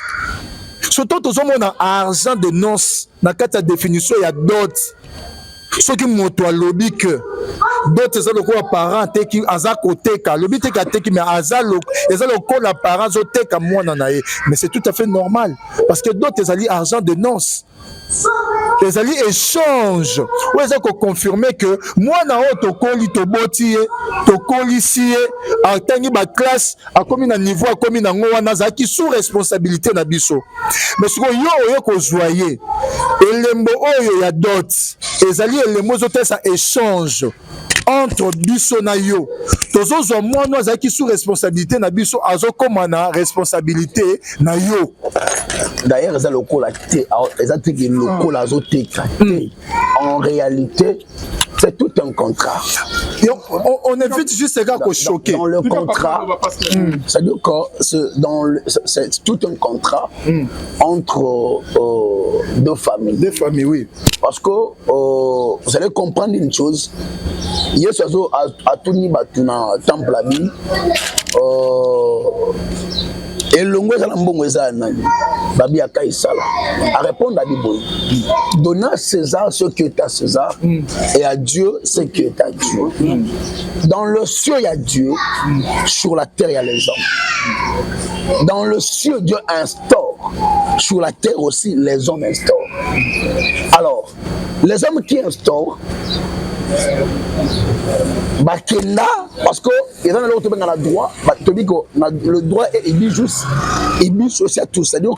Surtout, vous avez argent de noces. Dans la définition, il y a d'autres. Ce qui montre lobby que d'autres sont les parents qui ont côté lobby qui mais les parents ont moi mais c'est tout à fait normal parce que d'autres sont argent de noces. Les alliés échangent. Où est-ce qu'on confirme que moi na auto coli to boti to coli si a tangi ba classe a comme na niveau a comme na ngwa za qui sous responsabilité na biso. Mais ce que yo ko joyer elembo oyo ya dot les alliés les mots ça échange entre biso na yo tozozo moi no za qui sous responsabilité na biso azo comme na responsabilité na yo. D'ailleurs, les locaux là, les locaux là, en réalité, c'est tout un contrat. On évite juste ces gars qui sont choqués. Dans le contrat, c'est-à-dire que c'est tout un contrat entre deux familles. Deux familles, oui. Parce que vous allez comprendre une chose. Hier, à Touni Batuna, Temple Abi, et le ngwe zala mbongo eza nani babi akai sala à répondre à Bible donner à César ce qui est à César et à Dieu ce qui est à Dieu. Dans le ciel il y a Dieu, sur la terre il y a les hommes. Dans le ciel Dieu instaure, sur la terre aussi les hommes instaurent. Alors les hommes qui instaurent Bakenda, parce que ils ont l'autre dans le droit, le droit est juste, il aussi à tous. C'est-à-dire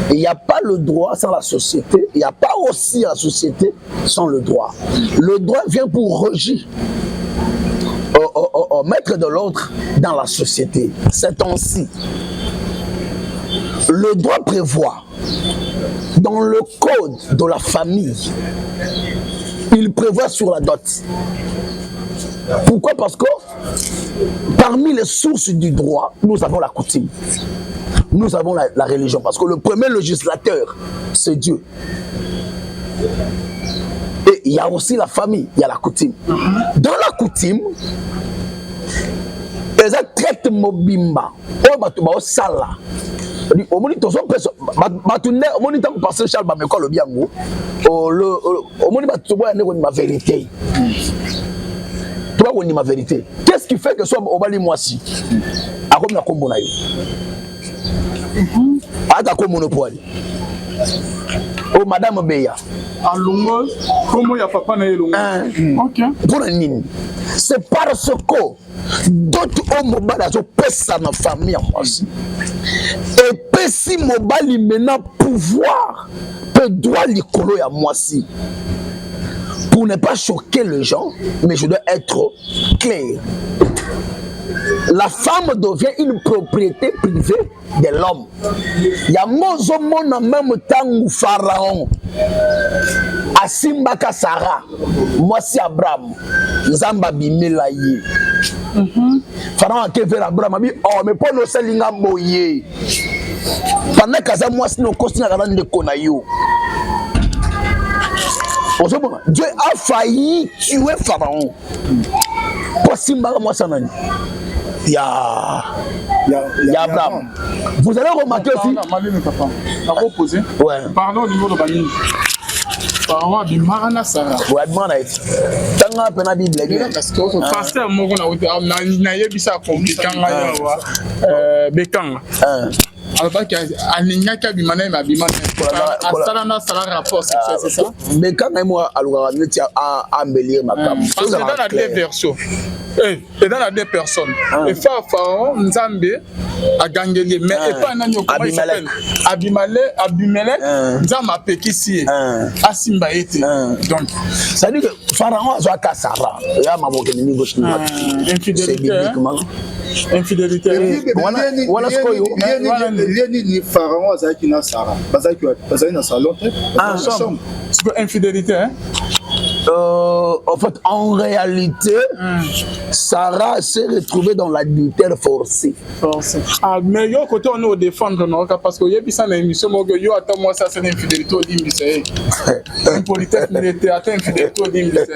qu'il n'y a pas le droit sans la société, il n'y a pas aussi la société sans le droit. Le droit vient pour régir, mettre de l'ordre dans la société. C'est ainsi. Le droit prévoit dans le code de la famille. Il prévoit sur la dot. Pourquoi? Parce que parmi les sources du droit, nous avons la coutume. Nous avons la religion. Parce que le premier législateur, c'est Dieu. Et il y a aussi la famille, il y a la coutume. Dans la coutume, les traitent mobimba. Oh, sala. Au moment où on passe Charles Bameko le biango, au moment où ma vérité. Tu vois, on dit ma vérité. Qu'est-ce qui fait que soit au bali moi si? A comme la combo naï. A ta comme monopole. Oh Madame Beya. À Longo, comment il y a papa naï Longo? Ok. Pour la nini. C'est parce que d'autres hommes ont pèsé ma famille aussi. Et puis si mobali maintenant pouvoir peut droit l'écolo à moi si. Pour ne pas choquer les gens, mais je dois être clair. La femme devient une propriété privée de l'homme. Il y a mon en même temps où Pharaon, Asimbaka Sarah, moi si Abraham, Zamba Bimelaye. Pharaon a fait Abraham, oh mais pour nous c'est l'inga moye. pendant kaza moi sino kosina kana ndeko na yo. Dieu a failli tuer Pharaon. Pour Simba moi ça nani. Ya Abraham. Vous allez remarquer aussi. Ouais. Pardon au niveau de Bani. Pharaon a du mal à Sarah. Ouais, demande. Tanga pena Bible. Pasteur Moko na yebisa compliqué nga wa bekanga. Alors que bimana ma bimana asala na sala rapport sexuel, c'est ça? Bekanga moi alors à embellir ma femme. Parce que dans la deux versions. Et dans la deux personnes. Et Pharaon Nzambe a gagné mais et pas nani comment il s'appelle Abimelech Nzambe a pékisi Asimba été. Donc ça dit que Pharaon a ka Sarah. Ya maboke ni gauche ni droite. Infidélité. Voilà ce que yo. Ni Pharaon azaki na Sarah. Bazaki na salon. C'est infidélité hein. En fait, en réalité, Sarah s'est retrouvée dans l'adultère forcé. Ah, mais yo côté on est défendre non parce que yebi ça na émission yo attends moi ça c'est l'infidélité au limite impolitesse militaire atteint infidélité au limite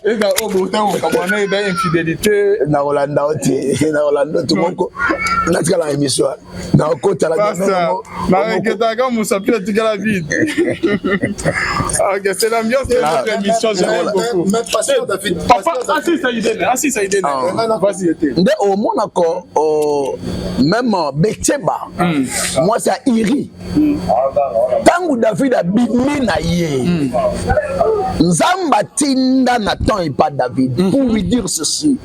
et dans au botin on comprend des infidélité na Rolanda tout moko na tika la émission na côté la na ngeta comme on s'appelle tika la vie. OK, c'est l'ambiance de notre émission, j'aime beaucoup. Mais pasteur David, papa assis ça idée. Vas-y. Nde au Monaco même Betsheba. Moi c'est à Iri. Tangu David a bimi na ye. Nzamba tinda Nathan et pas David pour lui dire ceci.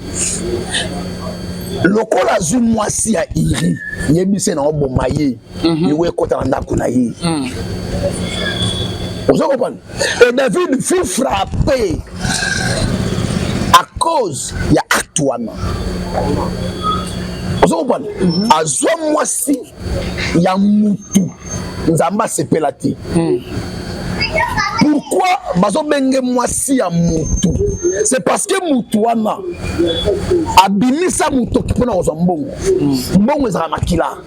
Lokola zu mwasi ya Iri, yebise na oboma ye. Yewe kota na ndako na ye. Vous comprenez? Et David fut frappé à cause de l'acte. Vous comprenez? À ce mois-ci, il y a Moutou. Nzamba sepelati. Pourquoi bazobenge moisi ya Moutou? C'est parce que Moutouana a bimisa Moutou qui peut nous mbongo. Mbongo ezala makila.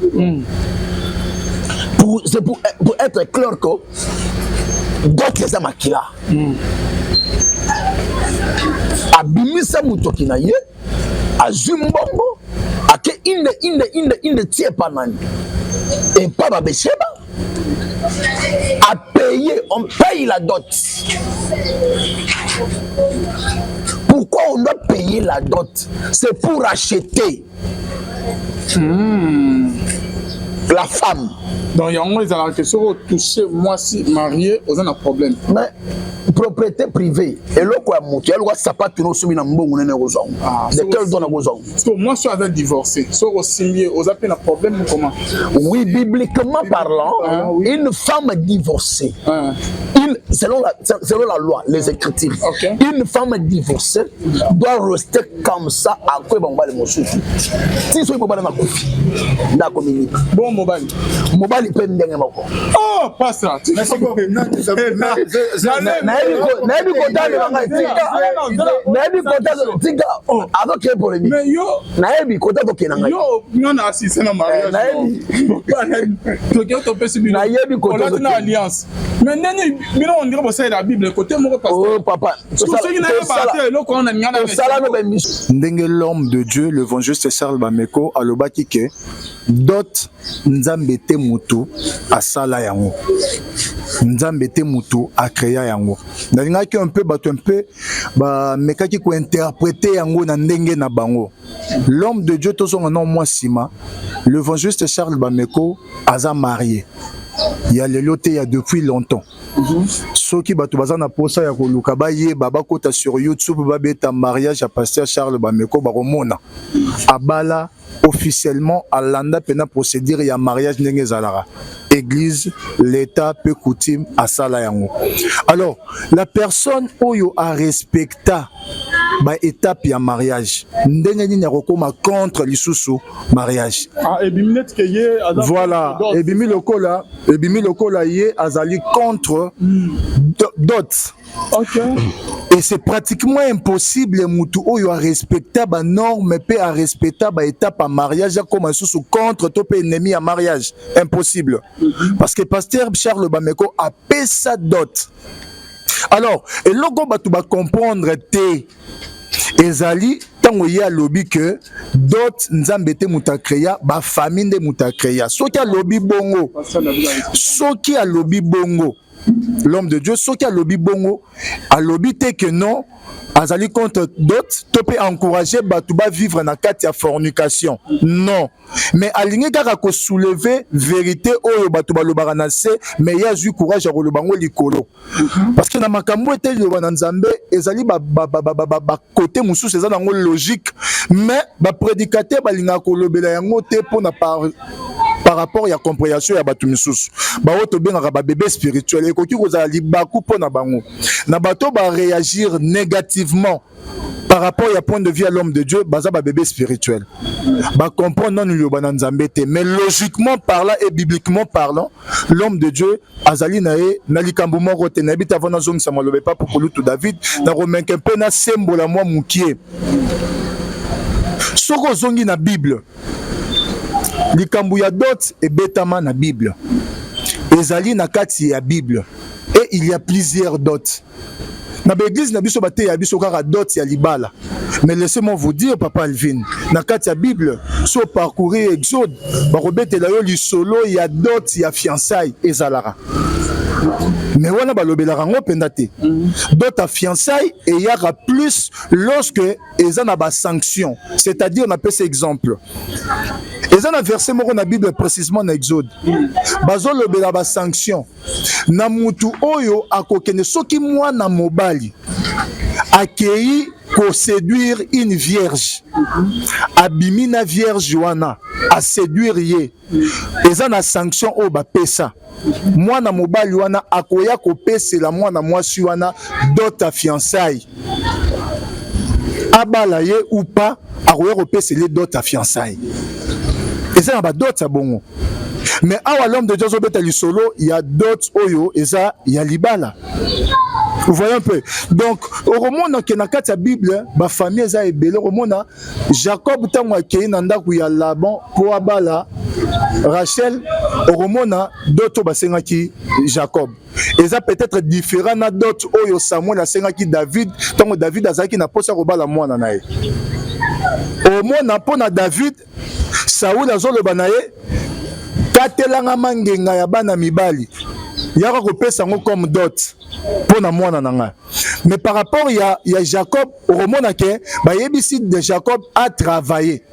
C'est pour être clair que d'autres les amakila. Abimisa Moutou na ye, azumbongo, ake inde tie panani. Et pas Babesheba a payé, on paye la dot. Pourquoi on doit payer la dot? C'est pour acheter la femme. Donc il y a un gens qui sont touchés, moi si marié, ils ont un problème. Mais propriété privée, et là quoi monter, elle doit sapater nos soumis dans bon nene rozon. De quel don rozon? Parce que moi je suis divorcé, so aussi lié, aux appels un problème comment? Oui, bibliquement parlant, une femme divorcée, selon la loi, les Écritures, une femme divorcée doit rester comme ça à quoi on va le mousser. Si soit pas dans ma couche, la communique. Bon mobile il peut me donner mon corps. Oh, pas ça. L'homme de Dieu, l'évangéliste Charles Bameko, alobaki ke dot nzambe te mutu asala yango. Nzambe te mutu a créé yango. Nalingaki un peu mekaki ko interpréter yango na ndenge na bango. L'homme de Dieu to son nom moi sima, l'évangéliste Charles Bameko aza marié. Il y a il y a depuis longtemps. Ceux qui bato bazana posa ya koluka baye baba kota sur YouTube babeta mariage à pasteur Charles Bameko baromona. Abala officiellement à l'anda pena procédure ya mariage ndenge zalara. Église, l'État peut coutume à sala yango. Alors, la personne oyo a respecta ba étape ya mariage. Ndenge nini yakokoma contre lisusu mariage. Ah ebiminet ke ye voilà, ebimi lokola ye azali contre dot. OK. Et c'est pratiquement impossible mutu oyo a respecter ba norme pe a respecter ba étape à mariage comme sous contre to pe ennemi à mariage impossible. Parce que pasteur Charles Bameko a payé sa dot. Alors, et logo batu ba comprendre te ezali tango ya lobby que dot nzambe te muta créa ba famille de muta créa. Soki a lobby bongo. Soki a lobby bongo. L'homme de Dieu, ce qui a lobby bongo, a lobby te que non, azali contre d'autres, tu peux encourager Batouba vivre dans la fornication. Non. Mais aligné kaka ko soulever vérité oyo Batouba lobaranase, mais il y a eu courage à rolobango likolo. Parce que na makambo ete lobana nzambe, ezali ba côté musu c'est ça dans logique, mais ba prédicateur balinga ko lobela yango te pona par rapport à la compréhension ya batu misusu ba oto benga ba bébé spirituel ekoki kozala libaku pona bango na bato ba réagir négativement par rapport à point de vue à l'homme de Dieu baza ba bébé spirituel ba comprendre non yo bana nzambe te mais logiquement parlant et bibliquement parlant l'homme de Dieu azali nae na likambo moko te na bita vona zong sa malobe pas pour kolutu David na romenke pe na sembola moi mukie soko zongi na Bible likambu ya dot et betama na Bible. Ezali na kati ya Bible. Et il y a plusieurs dots. Na l'église na biso bate ya biso kaka dot ya libala. Mais laissez-moi vous dire papa Alvin, na kati ya Bible, so parcourir Exode, ba robete la yo li solo ya dot ya fiançailles ezalara. Mais wana balobelaka ngo penda te. Dot à fiançailles et il y aura plus lorsque ezana ba sanction. C'est-à-dire on appelle cet exemple. Et ça, dans le verset dans la Bible, précisément dans Exode, bazo lobela ba sanction. Na mutu oyo akokene soki mwana mobali akei ko séduire une vierge. Abimina vierge wana a séduire ye. Et ça na sanction o ba pesa. Mwana mobali wana akoya ko pesela mwana mwasi wana dot à fiançailles. Abala ye ou pas akoya ko pesela dot à fiançailles. Et ça, il y a d'autres bongo. Mais à l'homme de Dieu, il y a d'autres oyo, et ça, il y a libala. Vous voyez un peu. Donc, au moment où on a la Bible, ma famille est belle. Au moment où Jacob il y a Laban, pour Abala, Rachel, au moment où d'autres qui Jacob. Et ça peut être différent d'autres oyo Samuel a qui David, tant que David a qui n'a pas ça robala moi nanae. Au moins na David Saoul azolo banaye katelanga mangenga ya bana mibali yaka kopesa ngo comme dot pona mwana nanga. Mais par rapport ya Jacob romona ke ba yebisi de Jacob a travaillé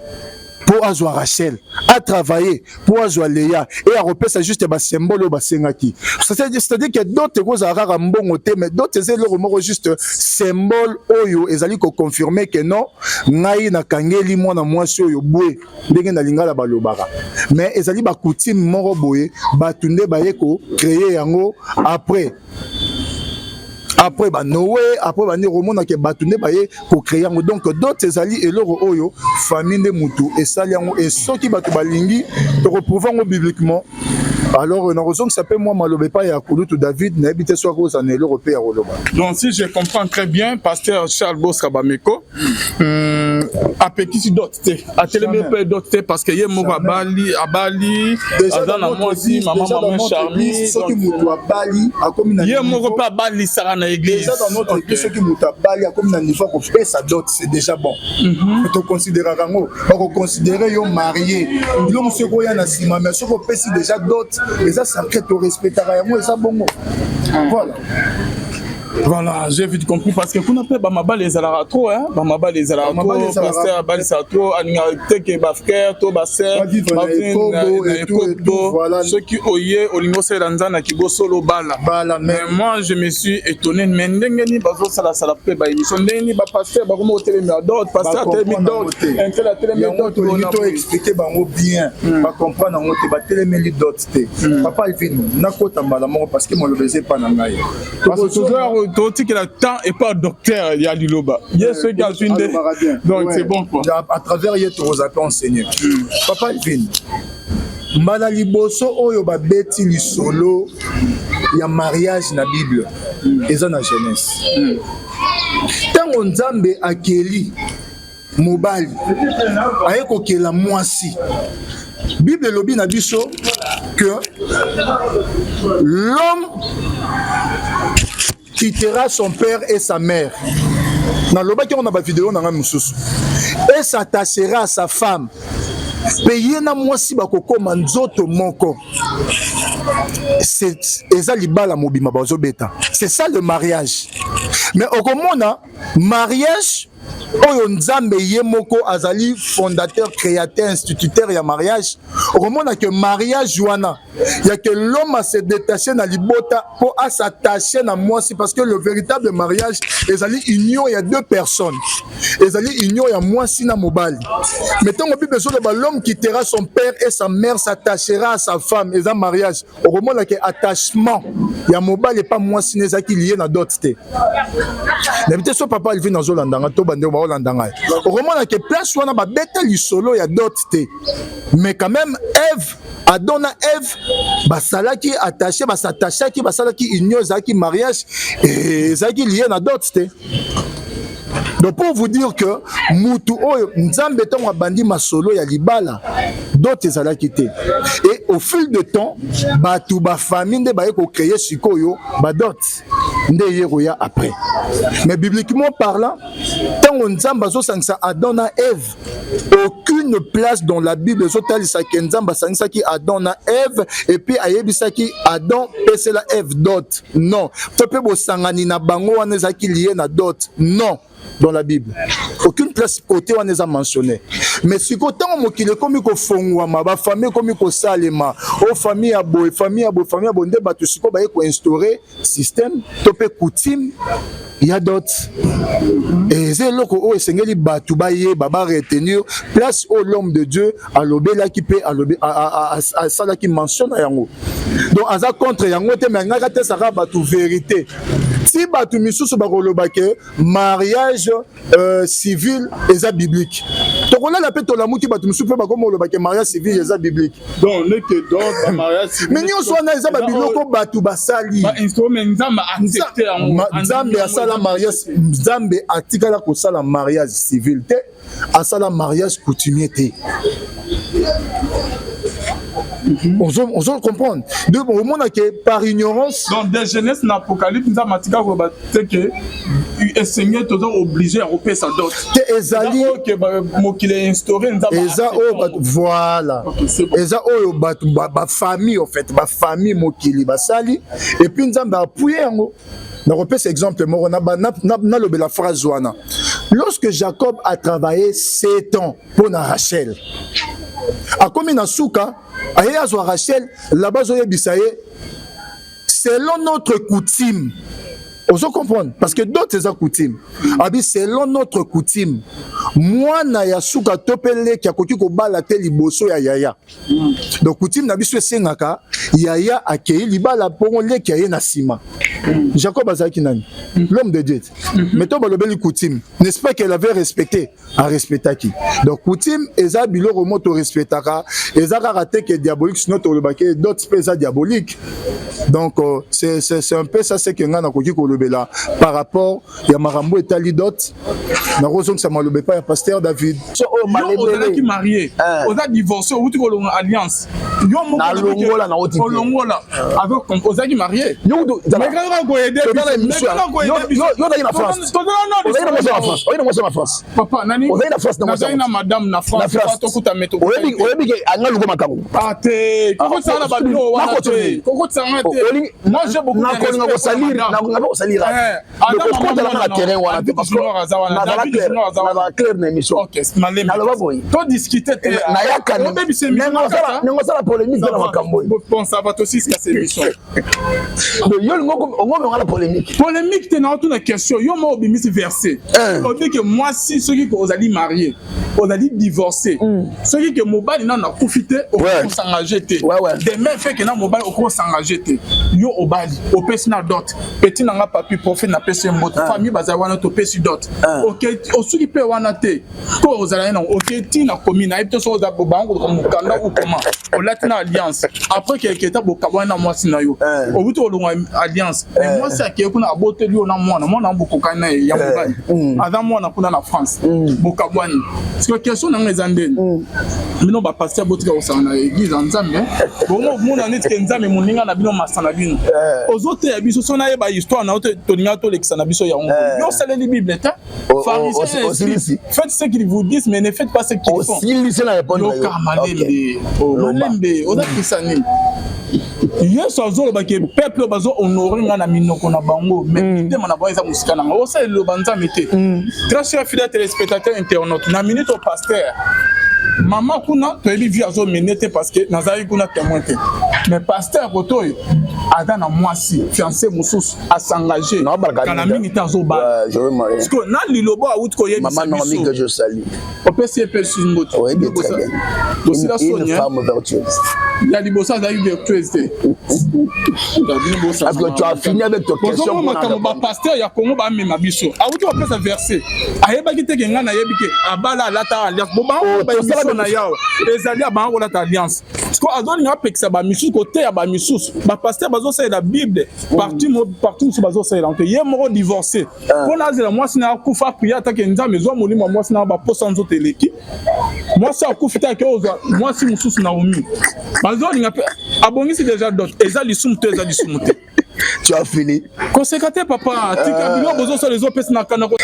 pour azwa Rachel, a travaillé pour azwa Léa et a repesa juste ba symbole ba sengaki. C'est-à-dire que d'autres causes rara mbongo te mais d'autres c'est le mot juste symbole oyo ezali ko confirmer que non ngai na kangeli mwana mwasi oyo bwe ndenge na lingala balobaka. Mais ezali ba coutume moko boye batunde ba yeko créer yango après Noé, après bah Romona qui batouné bah pour créer donc d'autres ezali et leur oyo famille de mutu et saliango et ceux qui battu balingi te reprouvant bibliquement. Alors on a raison que ça peut moi malobe pas ya kulutu David na habité soit cause en européen roloba. Donc si je comprends très bien pasteur Charles Boska Bameko a petit dot a tellement peu dot parce que yé mo abali azana moi si maman Charlie ceux qui mutu abali a comme na yé mo pas bali sara na église. Déjà dans notre église ceux qui mutu abali a comme na niveau qu'on fait sa dot c'est déjà bon. On considérer rango on considérer yo marié l'homme se koya na sima mais ce qu'on fait c'est déjà dot. Et ça, ça crée ton respect, et ça, bon. Voilà. Voilà, j'ai vite compris parce que vous n'avez pas ma les alara trop, hein. Ma les alara trop, pasteur bali sa trop, animalité que bafker, to basser, voilà. Ceux qui oye, olingo se ranzana qui go solo bala. Mais moi, je me suis étonné, mais n'engeni bazo sala pe ba émission, n'engeni ba pasteur ba comment télé mais d'autres, pasteur télé d'autres, un tel a télé d'autres, on a expliqué bango bien, pas comprendre en te ba télé mais d'autres té. Papa il vient, na kota mbala mo parce que moi le baiser pas na ngai. Parce que toujours que le temps et pas docteur il y a Liloba. Il y a ceux qui ont une donc c'est bon quoi. À travers il y a tous les enseigner. Papa Alvin. Mbala liboso oyo ba beti li solo ya mariage na Bible. Et ça na jeunesse. Tango nzambe akeli mobali aye kokela mwasi. Bible lobi na biso que l'homme quittera son père et sa mère. Dans le bas qui on a une vidéo et s'attachera à sa femme. Payer na mwasi bakoko manzoto moko. C'est ça le mariage. Mais au commun, mariage, oyo nzambe ye moko azali fondateur, créateur, instituteur ya mariage. Au commun, que mariage wana, il y a que l'homme a se détaché na libota pour s'attacher na mwasi parce que le véritable mariage, ezali union, il y a deux personnes. Ezali union, il y a mwasi na mobali. Mettons au besoin de l'homme quittera son père et sa mère s'attachera à sa femme. Et un mariage. Au moment où il y a attachement, il y a mobile et pas mwasi qui lié na d'autres. N'habitez son papa il vit dans Zolandanga, to bande au Landanga. Au moment où il y a place où on a bête li solo il y a d'autres. Mais quand même Ève Adam na Ève basalaki attaché basatachaki basalaki union zaki mariage et zaki lié na d'autres. Donc pour vous dire que mutu oyo nzambe tonga bandi masolo ya libala d'autres ezala quitté et au fil de temps batu ba famille nde ba ko créer sikoyo ba dot nde yeroya après. Mais bibliquement parlant tant nzamba zo sangisa Adam na Ève aucune place dans la Bible zo talisa ke nzamba sangisa ki Adam na Ève et puis ayebisa ki Adam pese la Ève dot non to pe bo sangani na bango wana zaki lié na dot non. Dans la Bible, aucune place côté on les a mentionné. Mais si côté on mokile comme ko fongwama ba famille comme ko salema, o famille abo nde batu siko ba ko instaurer système topé coutume il y a d'autres. Et c'est loko o esengeli batu ba ye baba retenir place au l'homme de Dieu à l'obéla qui peut à ça qui mentionne yango. Donc aza contre yango te mais ngaka te saka batu vérité. Si batu misusu ba kolobake mariage civil eza biblique. Donc on a la paix to la muki batu misusu ba komo kolobake mariage civil eza biblique. Donc le que donc mariage civil. Mais nyo so na eza ba biloko batu basali. Ba instrument nzamba accepter en nzambe asala mariage nzambe atikala ko sala mariage civil te asala mariage coutumier te. On doit comprendre. Donc, au monde que par ignorance. Donc, des jeunesses n'apocalypse, nous avons dit que le Seigneur est obligé à repayer sa dot. Ezali qu'il est instauré. Voilà. Eza oyo ba famille en fait, ba famille mokili basali et puis nous avons appuyé ngo. Na repère cet exemple mo na lobe la phrase wana. Lorsque Jacob a travaillé 7 ans pour Rachel. A comme na souka aye azwa Rachel là-bas zoyebisaye selon notre coutume. On se comprend parce que d'autres c'est coutume. Abi selon notre coutume. Moi na ya souka topele ki akoki ko bala te liboso ya yaya. Donc coutume na biso sengaka yaya akei libala pongo le ki aye na sima. Jacob azaki nani? L'homme de Dieu. Mettons balobeli coutume. N'est-ce pas qu'elle avait respecté a respecté qui? Donc coutume eza biloko moto respectaka eza raté que diabolique sinon to le baké d'autres pesa diabolique. Donc c'est un peu ça c'est que ngana koki ko lobela par rapport ya marambo etali dot na raison que ça malobé pas ya pasteur David. On qui marié, on a divorcé ou tu ko alliance. Yo mo na longola na otiki. Longola avec on a qui marié. Yo go aider. Yo na France. On est en France. Papa nani? On est en France na madame na France. To kuta meto. Oyebi ke anga lugo makango. Ate, koko tsana ba bino wana te. Koko tsana te. Moi j'ai beaucoup de respect. Na ko salir. Donc on a la terrain wana parce que na clair na émission. OK, malé. Na loba boy. To discuter te. Na yakani. Nengo sala polémique dans makambo. Bon ça va aussi c'est émission. Donc yo ngoko on a la polémique. Polémique te na toute question. Yo mo obimisi verset. On dit que moi si ceux qui vous allez marier, vous allez divorcer. Ceux qui que mobile na profiter au s'engager te. Demain fait que na mobile au s'engager te. Yo obali, au pesina dot. Petit na papi profit na pesi moto. Famille bazawana to pesi dot. OK, au suki pe wana te. Ko ozala na OK ti na commune na ipto so za bobango ko mukanda ou comment. au latina alliance après que ta bokabwa na moi sinayo au buto olonga alliance moi c'est que kuna abote lui na moi beaucoup kana ya mobali avant moi na kuna na France bokabwa ni parce que question na ngezandeni mino ba pasteur botika osana église nzambe bongo mona neti ke nzambe moninga na bino masana bino ozote ya biso sona ye ba histoire na ote toninga to lekisana biso ya ngo yo saleli bible ta pharisiens faites ce qu'ils vous disent mais ne faites pas ce qu'ils font aussi la réponse yo kamalende olembe oza kisani yesu azoloba ke peuple bazo honorer nga na minoko na bango mais ndema na bango eza musika na ngo osa eloba nzambe te très cher fidèle téléspectateur internaute na minute au pasteur maman kuna toyebi vie azo menete parce que nazali kuna témoin te mais pasteur kotoyo ada na mwasi fiancé mususu a s'engager kana mingi tazo ba parce que na lilobo a out ko yebi maman non ami que je salue au PCP singoto oui bien très bien une femme vertueuse il y a libosa za vertueuse parce que tu as fini avec ta question mon pasteur ya Congo ba mema biso a out ko pesa verset ayeba ki te ke ngana yebi ke abala lata alliance bo ba na yao ezali abango la alliance parce que azoni ngapekisa ba misus côté ya ba misus ba pasteur bazo sa la bible partout sur bazo sa la ye moko divorcé pona azela mwasi na kufa priya ta ke nzambe zo molimo mwasi na ba posa nzoto eleki mwasi akufita ke ozo mwasi mususu na omi bazoni ngape abongisi déjà d'autres ezali sumte tu as fini conséquenté papa tika bino bozo so les opes na kana ko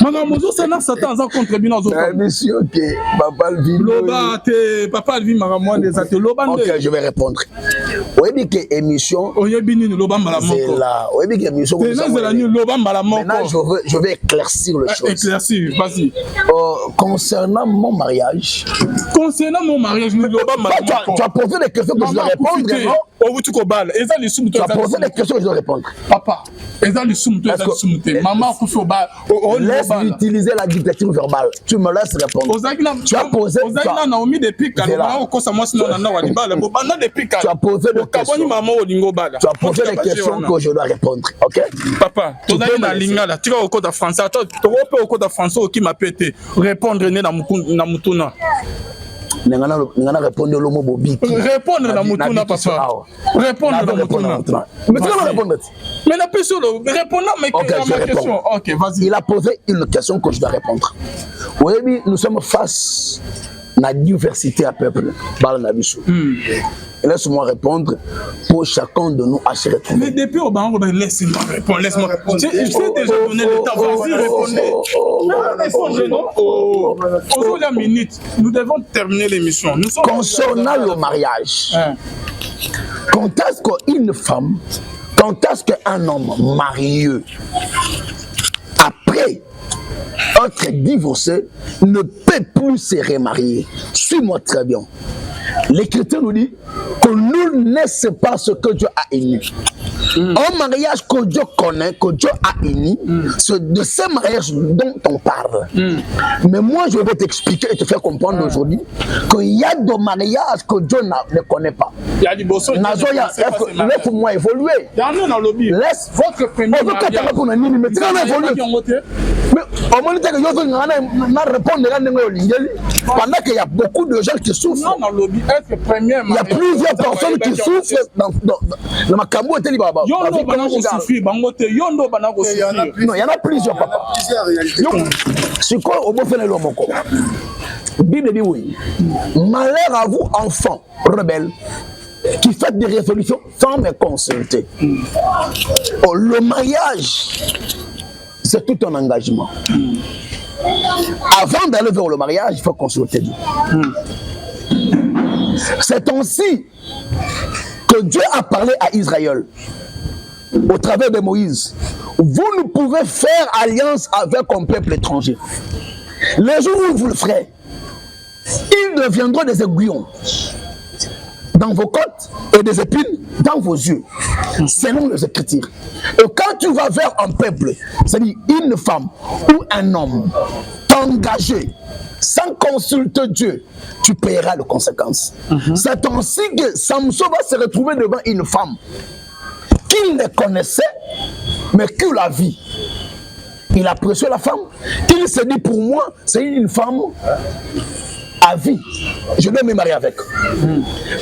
mama mozo ça na satan za contre bino zo monsieur OK papa Alvin loba te papa Alvin mara moi des até loba OK je vais répondre oui dit que émission oyebi nini loba mbala moko c'est là oui dit que émission maintenant je vais éclaircir le chose éclaircir vas-y concernant mon mariage loba mbala tu as posé des questions que je dois répondre non tu as posé des questions que je dois répondre papa maman laisse utiliser la dictature verbale tu me laisses répondre tu as posé des questions que je dois répondre ok papa na lingala tika okota français to pe okota français qui m'a pété répondre na mutuna Ningana répondre le mot bobi. Répondre na mutuna papa. Répondre na mutuna. Mais tu vas répondre. Mais la question répondre mais ma question. OK, vas-y. Il a posé une question que je dois répondre. Oui, nous sommes face à la diversité à peuple. Laisse-moi répondre pour chacun de nous à se retrouver. Mais depuis au banc, laisse-moi répondre. Laisse-moi. Je sais déjà donner le temps. Vas-y, répondez. Répondez, non? Aujourd'hui, la minute, nous devons terminer l'émission. Concernant le mariage, quand est-ce qu'une femme, quand est-ce qu'un homme marié, après être divorcé, ne peut plus se remarier? Suis-moi très bien. L'Écriture nous dit que nul ne sait pas ce que Dieu a uni. Un mariage que Dieu connaît, que Dieu a uni, c'est de ce mariage dont on parle. Mais moi, je vais t'expliquer et te faire comprendre aujourd'hui qu'il y a des mariages que Dieu ne connaît pas. Il y a des bosses. Laisse-moi évoluer. Laisse votre premier mariage. Mais au moment où pendant qu'il y a beaucoup de gens qui souffrent, il y a plusieurs personnes qui souffrent dans ma cambo et télé baba. Non, il y en a plusieurs papa. C'est quoi au bon fait le mot? Bible dit oui. Malheur à vous enfants rebelles qui faites des résolutions sans me consulter. Oh, le mariage, c'est tout un engagement. Avant d'aller vers le mariage, il faut consulter Dieu. C'est ainsi que Dieu a parlé à Israël au travers de Moïse. Vous ne pouvez faire alliance avec un peuple étranger. Les jours où vous le ferez, ils deviendront des aiguillons dans vos côtes et des épines dans vos yeux, selon les Écritures. Et quand tu vas vers un peuple, c'est-à-dire une femme ou un homme, t'engager sans consulter Dieu, tu paieras les conséquences. C'est ainsi que Samson va se retrouver devant une femme qu'il ne connaissait, mais qu'il la vit. Il appréciait la femme, qu'il se dit pour moi, c'est une femme à vie. Je dois me marier avec.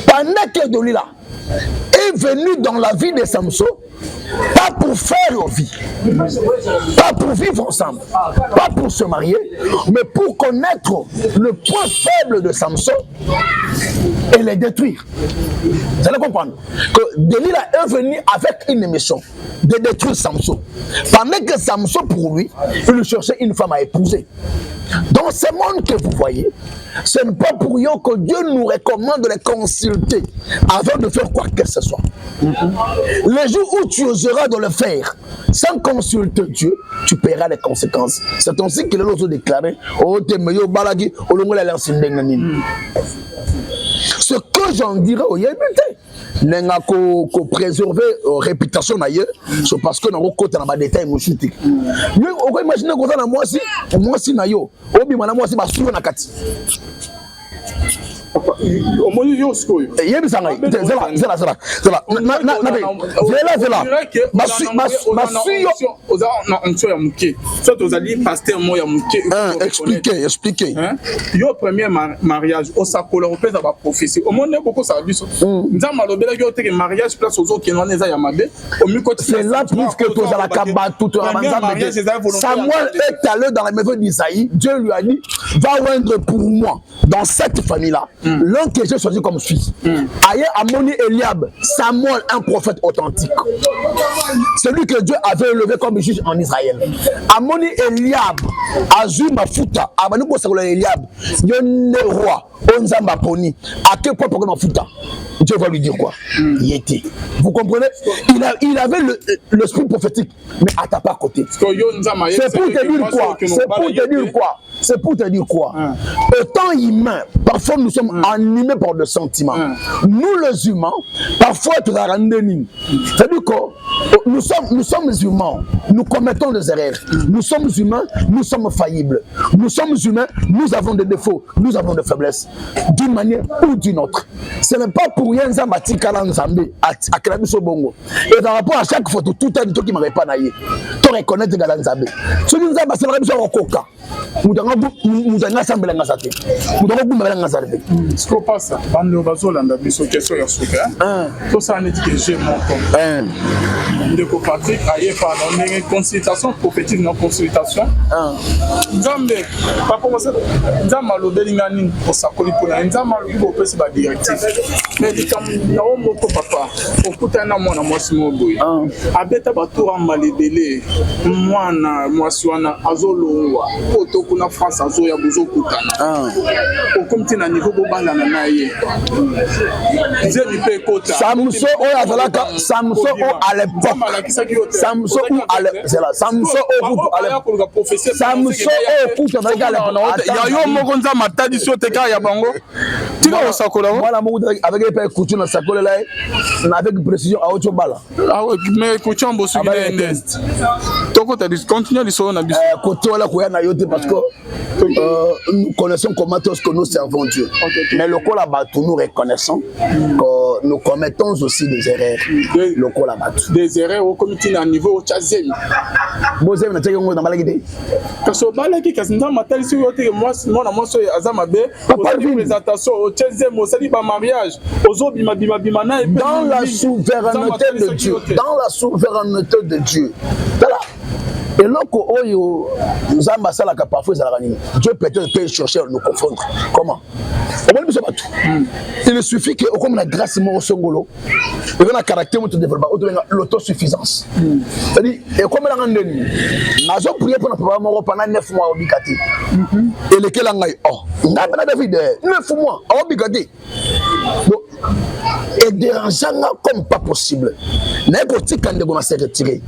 Pendant que Delila est venu dans la vie de Samson, pas pour faire vie, pas pour vivre ensemble, pas pour se marier, mais pour connaître le point faible de Samson et les détruire. Vous allez comprendre que Delila est venu avec une mission de détruire Samson. Pendant que Samson, pour lui, il cherchait une femme à épouser. Dans ce monde que vous voyez, ce n'est pas pour rien que Dieu nous recommande de les consulter avant de faire quoi que ce soit. Le jour où tu oseras de le faire sans consulter Dieu, tu paieras les conséquences. C'est ainsi qu'il a l'autre déclaré. Ce que j'en dirais au Yémété, n'a qu'à préserver la réputation d'ailleurs, c'est parce que nous avons des détails. Vous imaginez que moi si nayo, moi si basou na kati. Expliquez. Yo premier mariage, au sakola, au pèse à la prophétie. Au monde, beaucoup ça a dit ça. Mariage place aux autres qui n'en est pas yamabé. C'est là plus que tous à la cabane, tout Samuel est allé dans la maison d'Isaïe. Dieu lui a dit, va oindre pour moi dans cette famille-là l'un que j'ai choisi comme fils. Ailleurs, Amoni Eliab, Samuel, un prophète authentique. Celui que Dieu avait élevé comme juge en Israël. Amoni Eliab, Azuma Futa, Abanuko Sagola Eliab, Yone roi, Onzamba Poni, à quel point pour Futa Dieu va lui dire quoi? Il était. Vous comprenez? Il avait l'esprit prophétique, mais à ta part côté. C'est pour te dire quoi? C'est pour te dire quoi? Étant humain, parfois nous sommes animés par des sentiments. Nous les humains, parfois tu vas rendre c'est-à-dire que nous sommes humains, nous commettons des erreurs. Nous sommes humains, nous sommes faillibles. Nous sommes humains, nous avons des défauts, nous avons des faiblesses, d'une manière ou d'une autre. Ce n'est pas pour rien Zambati Kalan Zambé à Kalabiso Bongo. Et dans rapport à chaque photo, tout un truc qui ne m'avait pas naïe. Tu reconnais Galan Zambé. Ce qui nous a passé la mission au Coca. Nous avons assemblé la Zate. Nous avons boumé la Zate. Ce qu'on passe, Bando Bazolanda, Bisso, question à Souka. Tout ça, on dit que j'ai mon compte. De Patrick, ailleurs, on a une consultation prophétique, non consultation. Zambé, papa, Zamba Lobelingani, pour sa colipona, Zamba Lobo, c'est la directive. Mais comme nous moto papa, au kutana mwana mwasi moboy. Abeta batura malibele, mwana wana azolongwa. Poto kuna France azo ya buzo kutana. Okomti na niveau bobala na naye. Zemi pe kota. Samson o azalaka, Samson o à l'époque. Samson o à l'époque. Samson o kutu. Samson o kutu na gala na. Ya yo mokonza matadi so teka ya bango. Tika osakola. Voilà mo avec les couture na sakola là avec précision à autre bala. Ah ouais, mais couture bosu qui est nest. Toko ta dis continue de son abus. Côté là ko ya na yote parce que nous connaissons comment est-ce que nous servons Dieu. Mais le col là-bas nous reconnaissons que nous commettons aussi des erreurs. Le col là-bas. Des erreurs au comité à niveau tchazeli. Bozem na tcheko na balagide. Parce que balaki kazinda matali sur yote moi na so azamabe présentation au tchazeli mosali ba mariage. Dans la souveraineté de Dieu, dans la souveraineté de Dieu. Voilà. Et lorsqu'on parfois Dieu peut chercher à nous confondre. Comment? Il suffit que comme la grâce au Songolo, il y a un caractère de développement, l'autosuffisance. C'est-à-dire, et comme la rende, nous avons prié pour notre pendant 9 mois au Bikati. Et lequel en a eu? Oh, David, 9 mois au Bikati. Et dérangeant comme pas possible. N'importe quand on s'est retiré.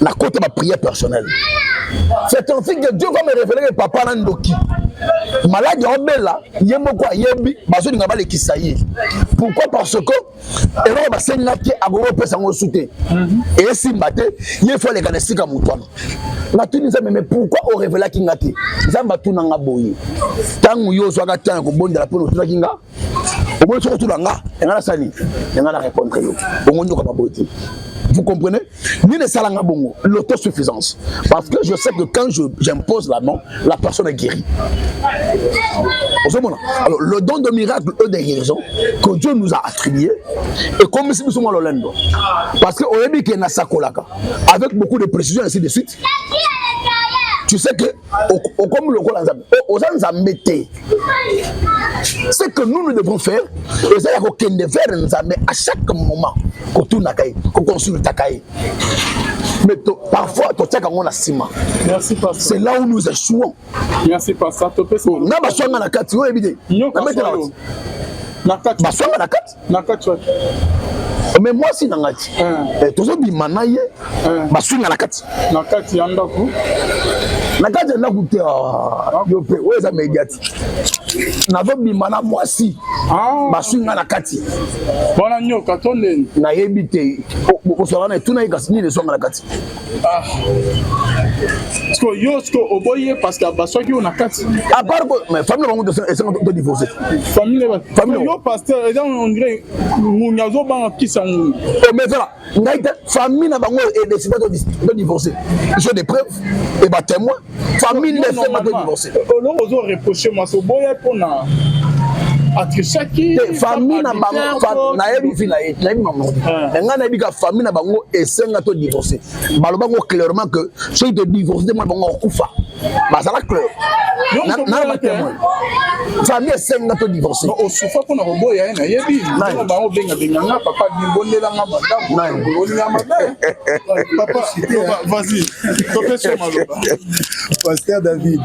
La côte de ma prière personnelle. C'est ainsi que Dieu va me révéler que papa Nandoki. Malade là, yemoko yebi, bazo ngaba le kisaye. Pourquoi? Parce que et là basenga ki agoro pesa ngo souté. Et si mbate, il faut les ganesi ka mutwana. La tunisa mais pourquoi on révéla kingati? Zamba tunanga boyi. Tangu yo so akatana ko bonda la pono tuna kinga. Obo so tuna nga, ngala sani, ngala répondre yo. Bongo nyoka baboti. Vous comprenez? Nine salanga bongo, l'autosuffisance. Parce que je sais que quand j'impose la main, la personne est guérie. Alors, le don de miracle et de guérison que Dieu nous a attribué, et comme si nous sommes à l'Olendo. Parce que au début, qu'il y a Sakolaka, avec beaucoup de précision, ainsi de suite. Tu sais que, comme le rôle ce que nous devons faire, c'est à chaque moment, qu'on tourne à Kaye, qu'on consulte à Kaye. Mais parfois, c'est là où nous échouons. Merci, pasteur. Mais moi si nangati tozo bimana ye basunga nakati yandaku nakati ndaku te yo pe oza mediati nazo bimana moi si basunga nakati bona nyoka tonene na yebi te ko na tuna ikasini le songa nakati Sko oboye parce que basoki on nakati à part mais famille bango de divorcer famille yo pasteur on dirait munyazo banga kisa mais voilà famille na bango et décidé de divorcer j'ai des preuves et bah témoins famille ne fait pas de divorcer on ozo reprocher moi so boye pour na atrishaki famille na bango na yebi fi na yebi maman nga na yebi ka famille na bango esenga to divorcer baloba ngo clairement que si de divorcer moi bango kufa bazala clair na ba témoin famille esenga to divorcer o soufa pour na boya na yebi na bango benga nga papa bindondela nga madame bindondela madame papa vas-y topé sur maloba Pasteur David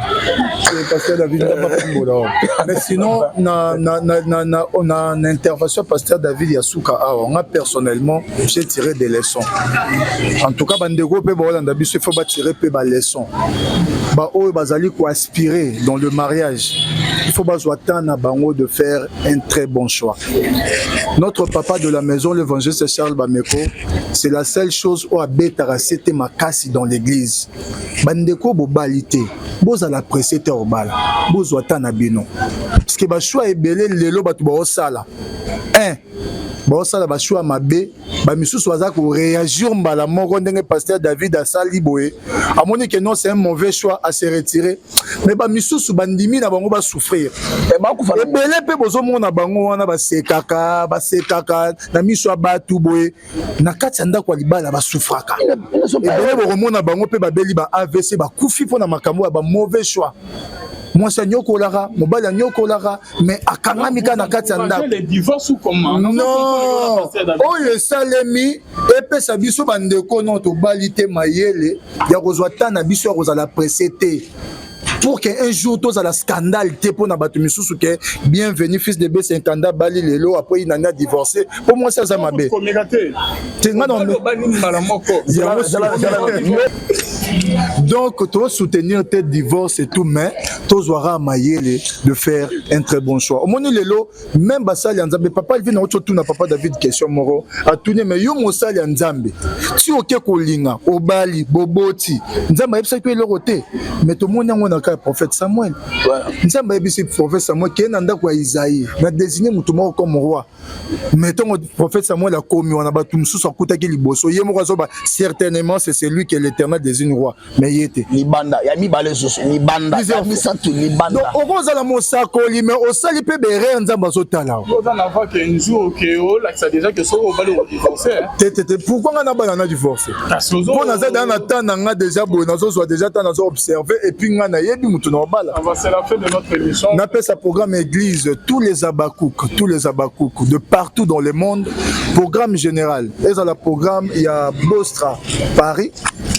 mais sinon on a une intervention Pasteur David Yasuka on a personnellement j'ai tiré des leçons en tout cas bandego pe ba landa biso faut ba tirer pe ba leçons ba o bazali ko aspirer dans le mariage il faut pas attendre bango de faire un très bon choix. Notre papa de la maison l'évangéliste Charles Bameko c'est la seule chose où abetara c'était ma casse dans l'église bandeko bobalite boza la précédente au bal bozo attendre bino parce que ba choix ebele lelo batu ba osala ba choix mabe ba misusu baza ko réagir mbala moko ndenge pasteur David asali boye amoni que non c'est un mauvais choix à se retirer mais ba misusu bandimi na bango ba souffrir et ba kufa ebele pe bozo mona bango wana ba sekaka na miso abatu boye na kati anda kwa libala ba souffraka ebele bo mona bango pe ba beli ba AVC ba kufi pona makambo ba mauvais choix moi c'est nyokolara mobali nyokolara mais akangamika na kati ya ndako les divorces ou comment non oyo salemi epesa biso bandeko no to balite mayele ya kozwa tana biso ya kozala précédé pour qu'un jour tous à la scandale te pour na batu misusu que bienvenue fils de B50 bali lelo après il a divorcé pour moi ça m'a bé donc tu soutenir tes divorces et tout mais tous aura mayele de faire un très bon choix au moni lelo même basali nzambe papa il vient autre tout na papa David question moro a tourner mais yo mo sali nzambe si oké ko linga obali boboti nzambe yebisa ko elorote mais to moni ngona ka prophète Samuel nzambe yebisa prophète Samuel qui est nanda kwa Isaïe na désigner mutu moko comme roi mais ton prophète Samuel a commis on a battu mususu akutaki liboso ye moko azoba certainement c'est celui que l'Éternel désigne roi mais il était libanda ya mi balé soso libanda mi santu libanda donc okoza la mosako li mais osali pe bere nzamba zotala oza na va que un jour que o là ça déjà que so o bali o divorcer pourquoi on a bana na divorcer pour na za dans attendre nga déjà bon nazo soit déjà temps nazo observer et puis nga na yebi mutu na bala c'est la fin de notre émission on appelle ça programme église tous les abakouk de partout dans le monde programme général et dans le programme il y a Bostra Paris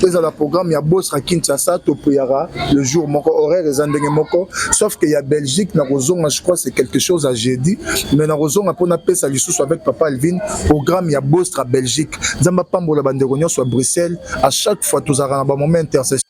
et dans le programme il y a Bostra Kinshasa Topuyara le jour moko horaire les andenge moko sauf qu'il y a Belgique na rozonga je crois c'est quelque chose à jeudi mais na rozonga pour na pesa lisusu avec papa Alvin programme il y a Bostra Belgique nzamba pambola bandeko nyonso à Bruxelles à chaque fois tous ara na ba moment intercession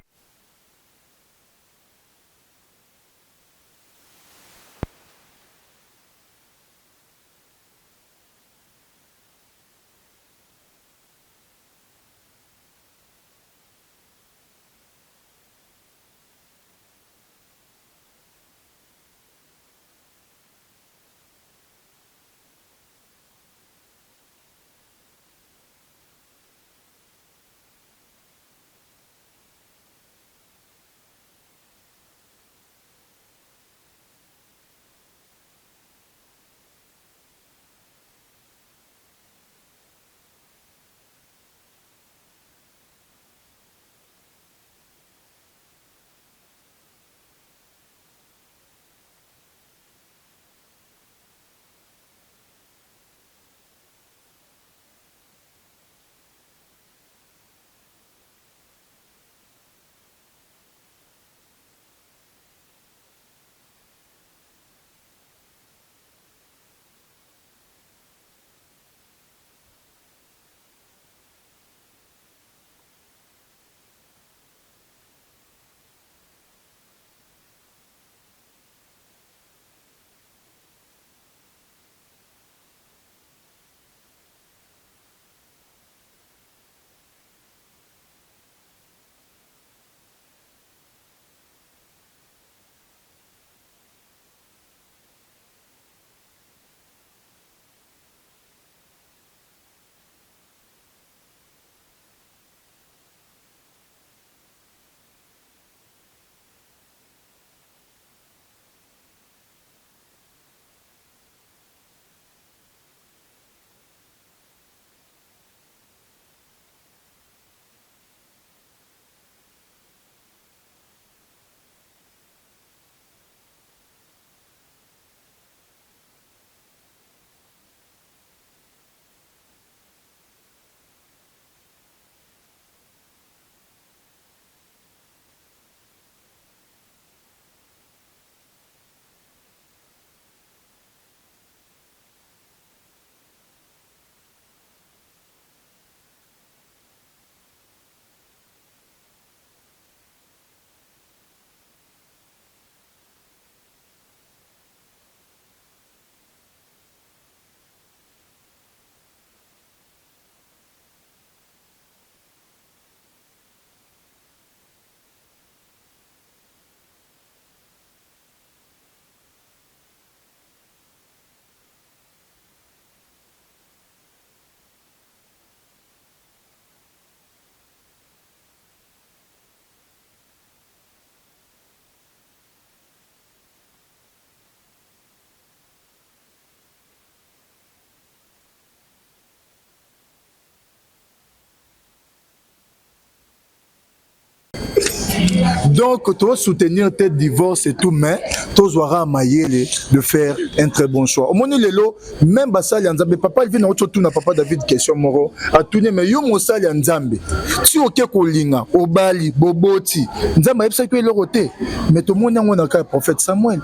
Donc, tu soutenir tes divorces et tout, mais tu auras maillé de faire un très bon choix. Au moment où même Basali Nzambe, papa, il vient tout na papa David question moro, à tout mais yo Mosali Nzambe. Tu ok kolinga, obali, boboti, Nzambe est que l'oroté, mais tout le monde on a prophète Samuel.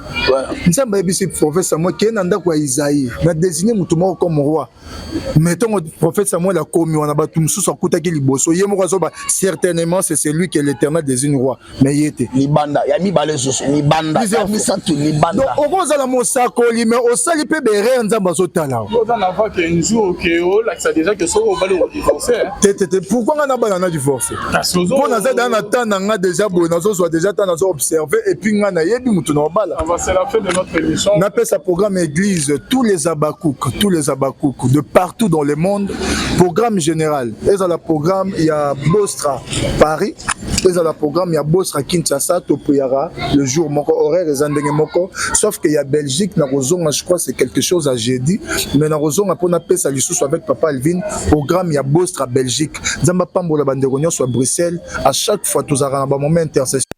Nzambe est prophète Samuel qui est nanda kwa Isaïe, mais désigné mutumo comme roi. Mettons prophète Samuel a commis on a battu mususu akuta ki liboso. Yemo zoba certainement c'est celui qui est l'Éternel désigne roi. Mais il était libanda, ya mi balé soso, libanda, mi santu libanda. Donc on va la mosako li mais au sali pe bere Nzambe azotala. On a vu qu'un jour OK, là ça déjà que ça on va le divorcer. Pourquoi on a banana divorcé? On a ça dans temps nga déjà bon nazo soit déjà temps nazo observer et puis nga na yebi mutu na bala. C'est la fin de notre émission. On appelle ça programme église tous les abakouk de partout dans le monde, programme général. Et dans le programme il y a Bostra Paris, et dans le programme il y a Bostra Kinshasa Topuyara le jour moko horaire et zandenge moko, sauf qu'il y a Belgique na Rozonga, je crois c'est quelque chose à jeudi, mais na Rozonga pour appeler ça lisusu avec papa Alvin, programme il y a Bostra Belgique, Zamba Pambola Banderognon soit Bruxelles, à chaque fois tous avons un moment intercession.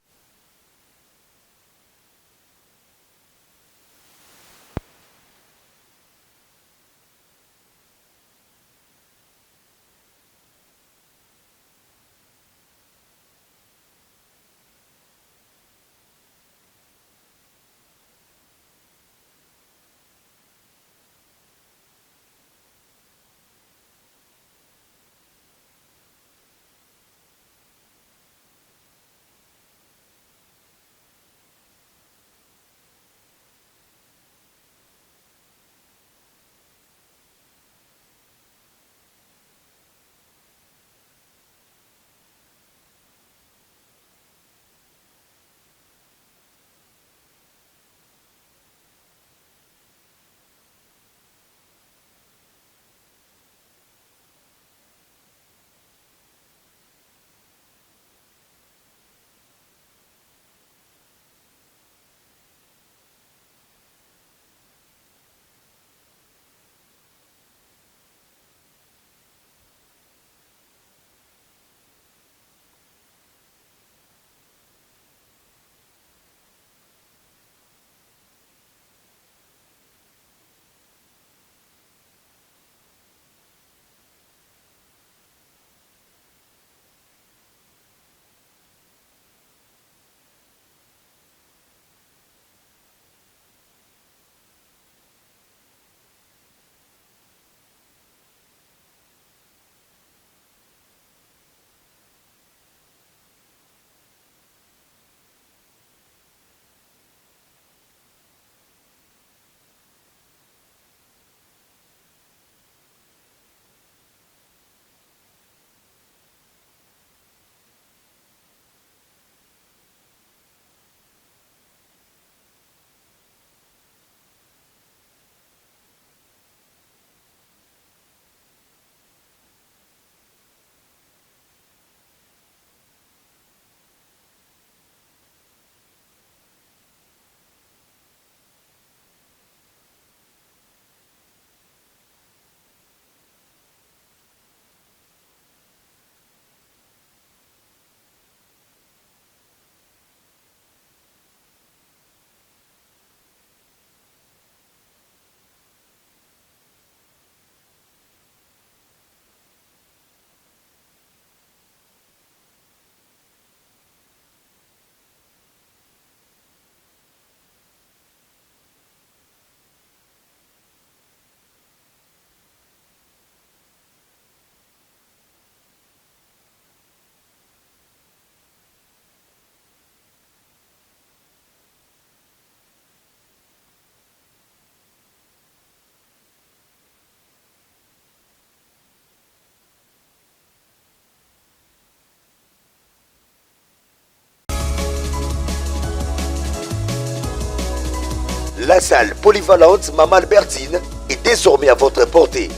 La salle polyvalente Mama Albertine est désormais à votre portée.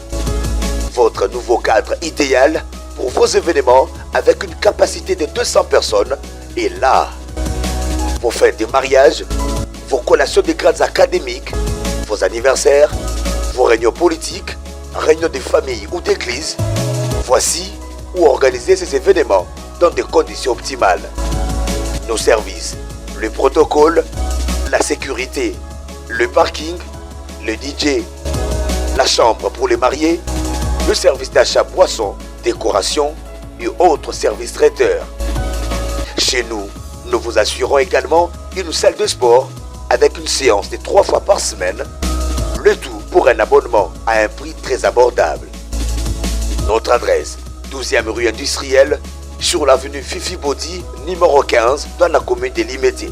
Votre nouveau cadre idéal pour vos événements avec une capacité de 200 personnes est là. Vos fêtes de mariage, vos collations de grades académiques, vos anniversaires, vos réunions politiques, réunions de famille ou d'église, voici où organiser ces événements dans des conditions optimales. nos services, le protocole, la sécurité, le parking, le DJ, la chambre pour les mariés, le service d'achat boissons, décoration et autres services traiteurs. Chez nous, nous vous assurons également une salle de sport avec une séance de 3 fois par semaine, le tout pour un abonnement à un prix très abordable. Notre adresse, 12e rue industrielle, sur l'avenue Fifi Body, numéro 15, dans la commune de Limété.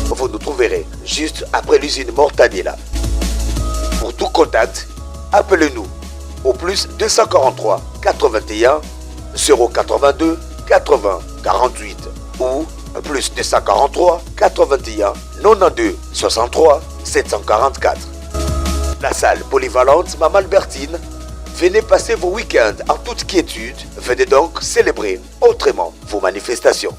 Vous nous trouverez juste après l'usine Mortadella. Pour tout contact, appelez-nous au plus 243 81 082 80 48 ou plus 243 81 92 63 744. La salle polyvalente Maman Albertine. Venez passer vos week-ends en toute quiétude. Venez donc célébrer autrement vos manifestations.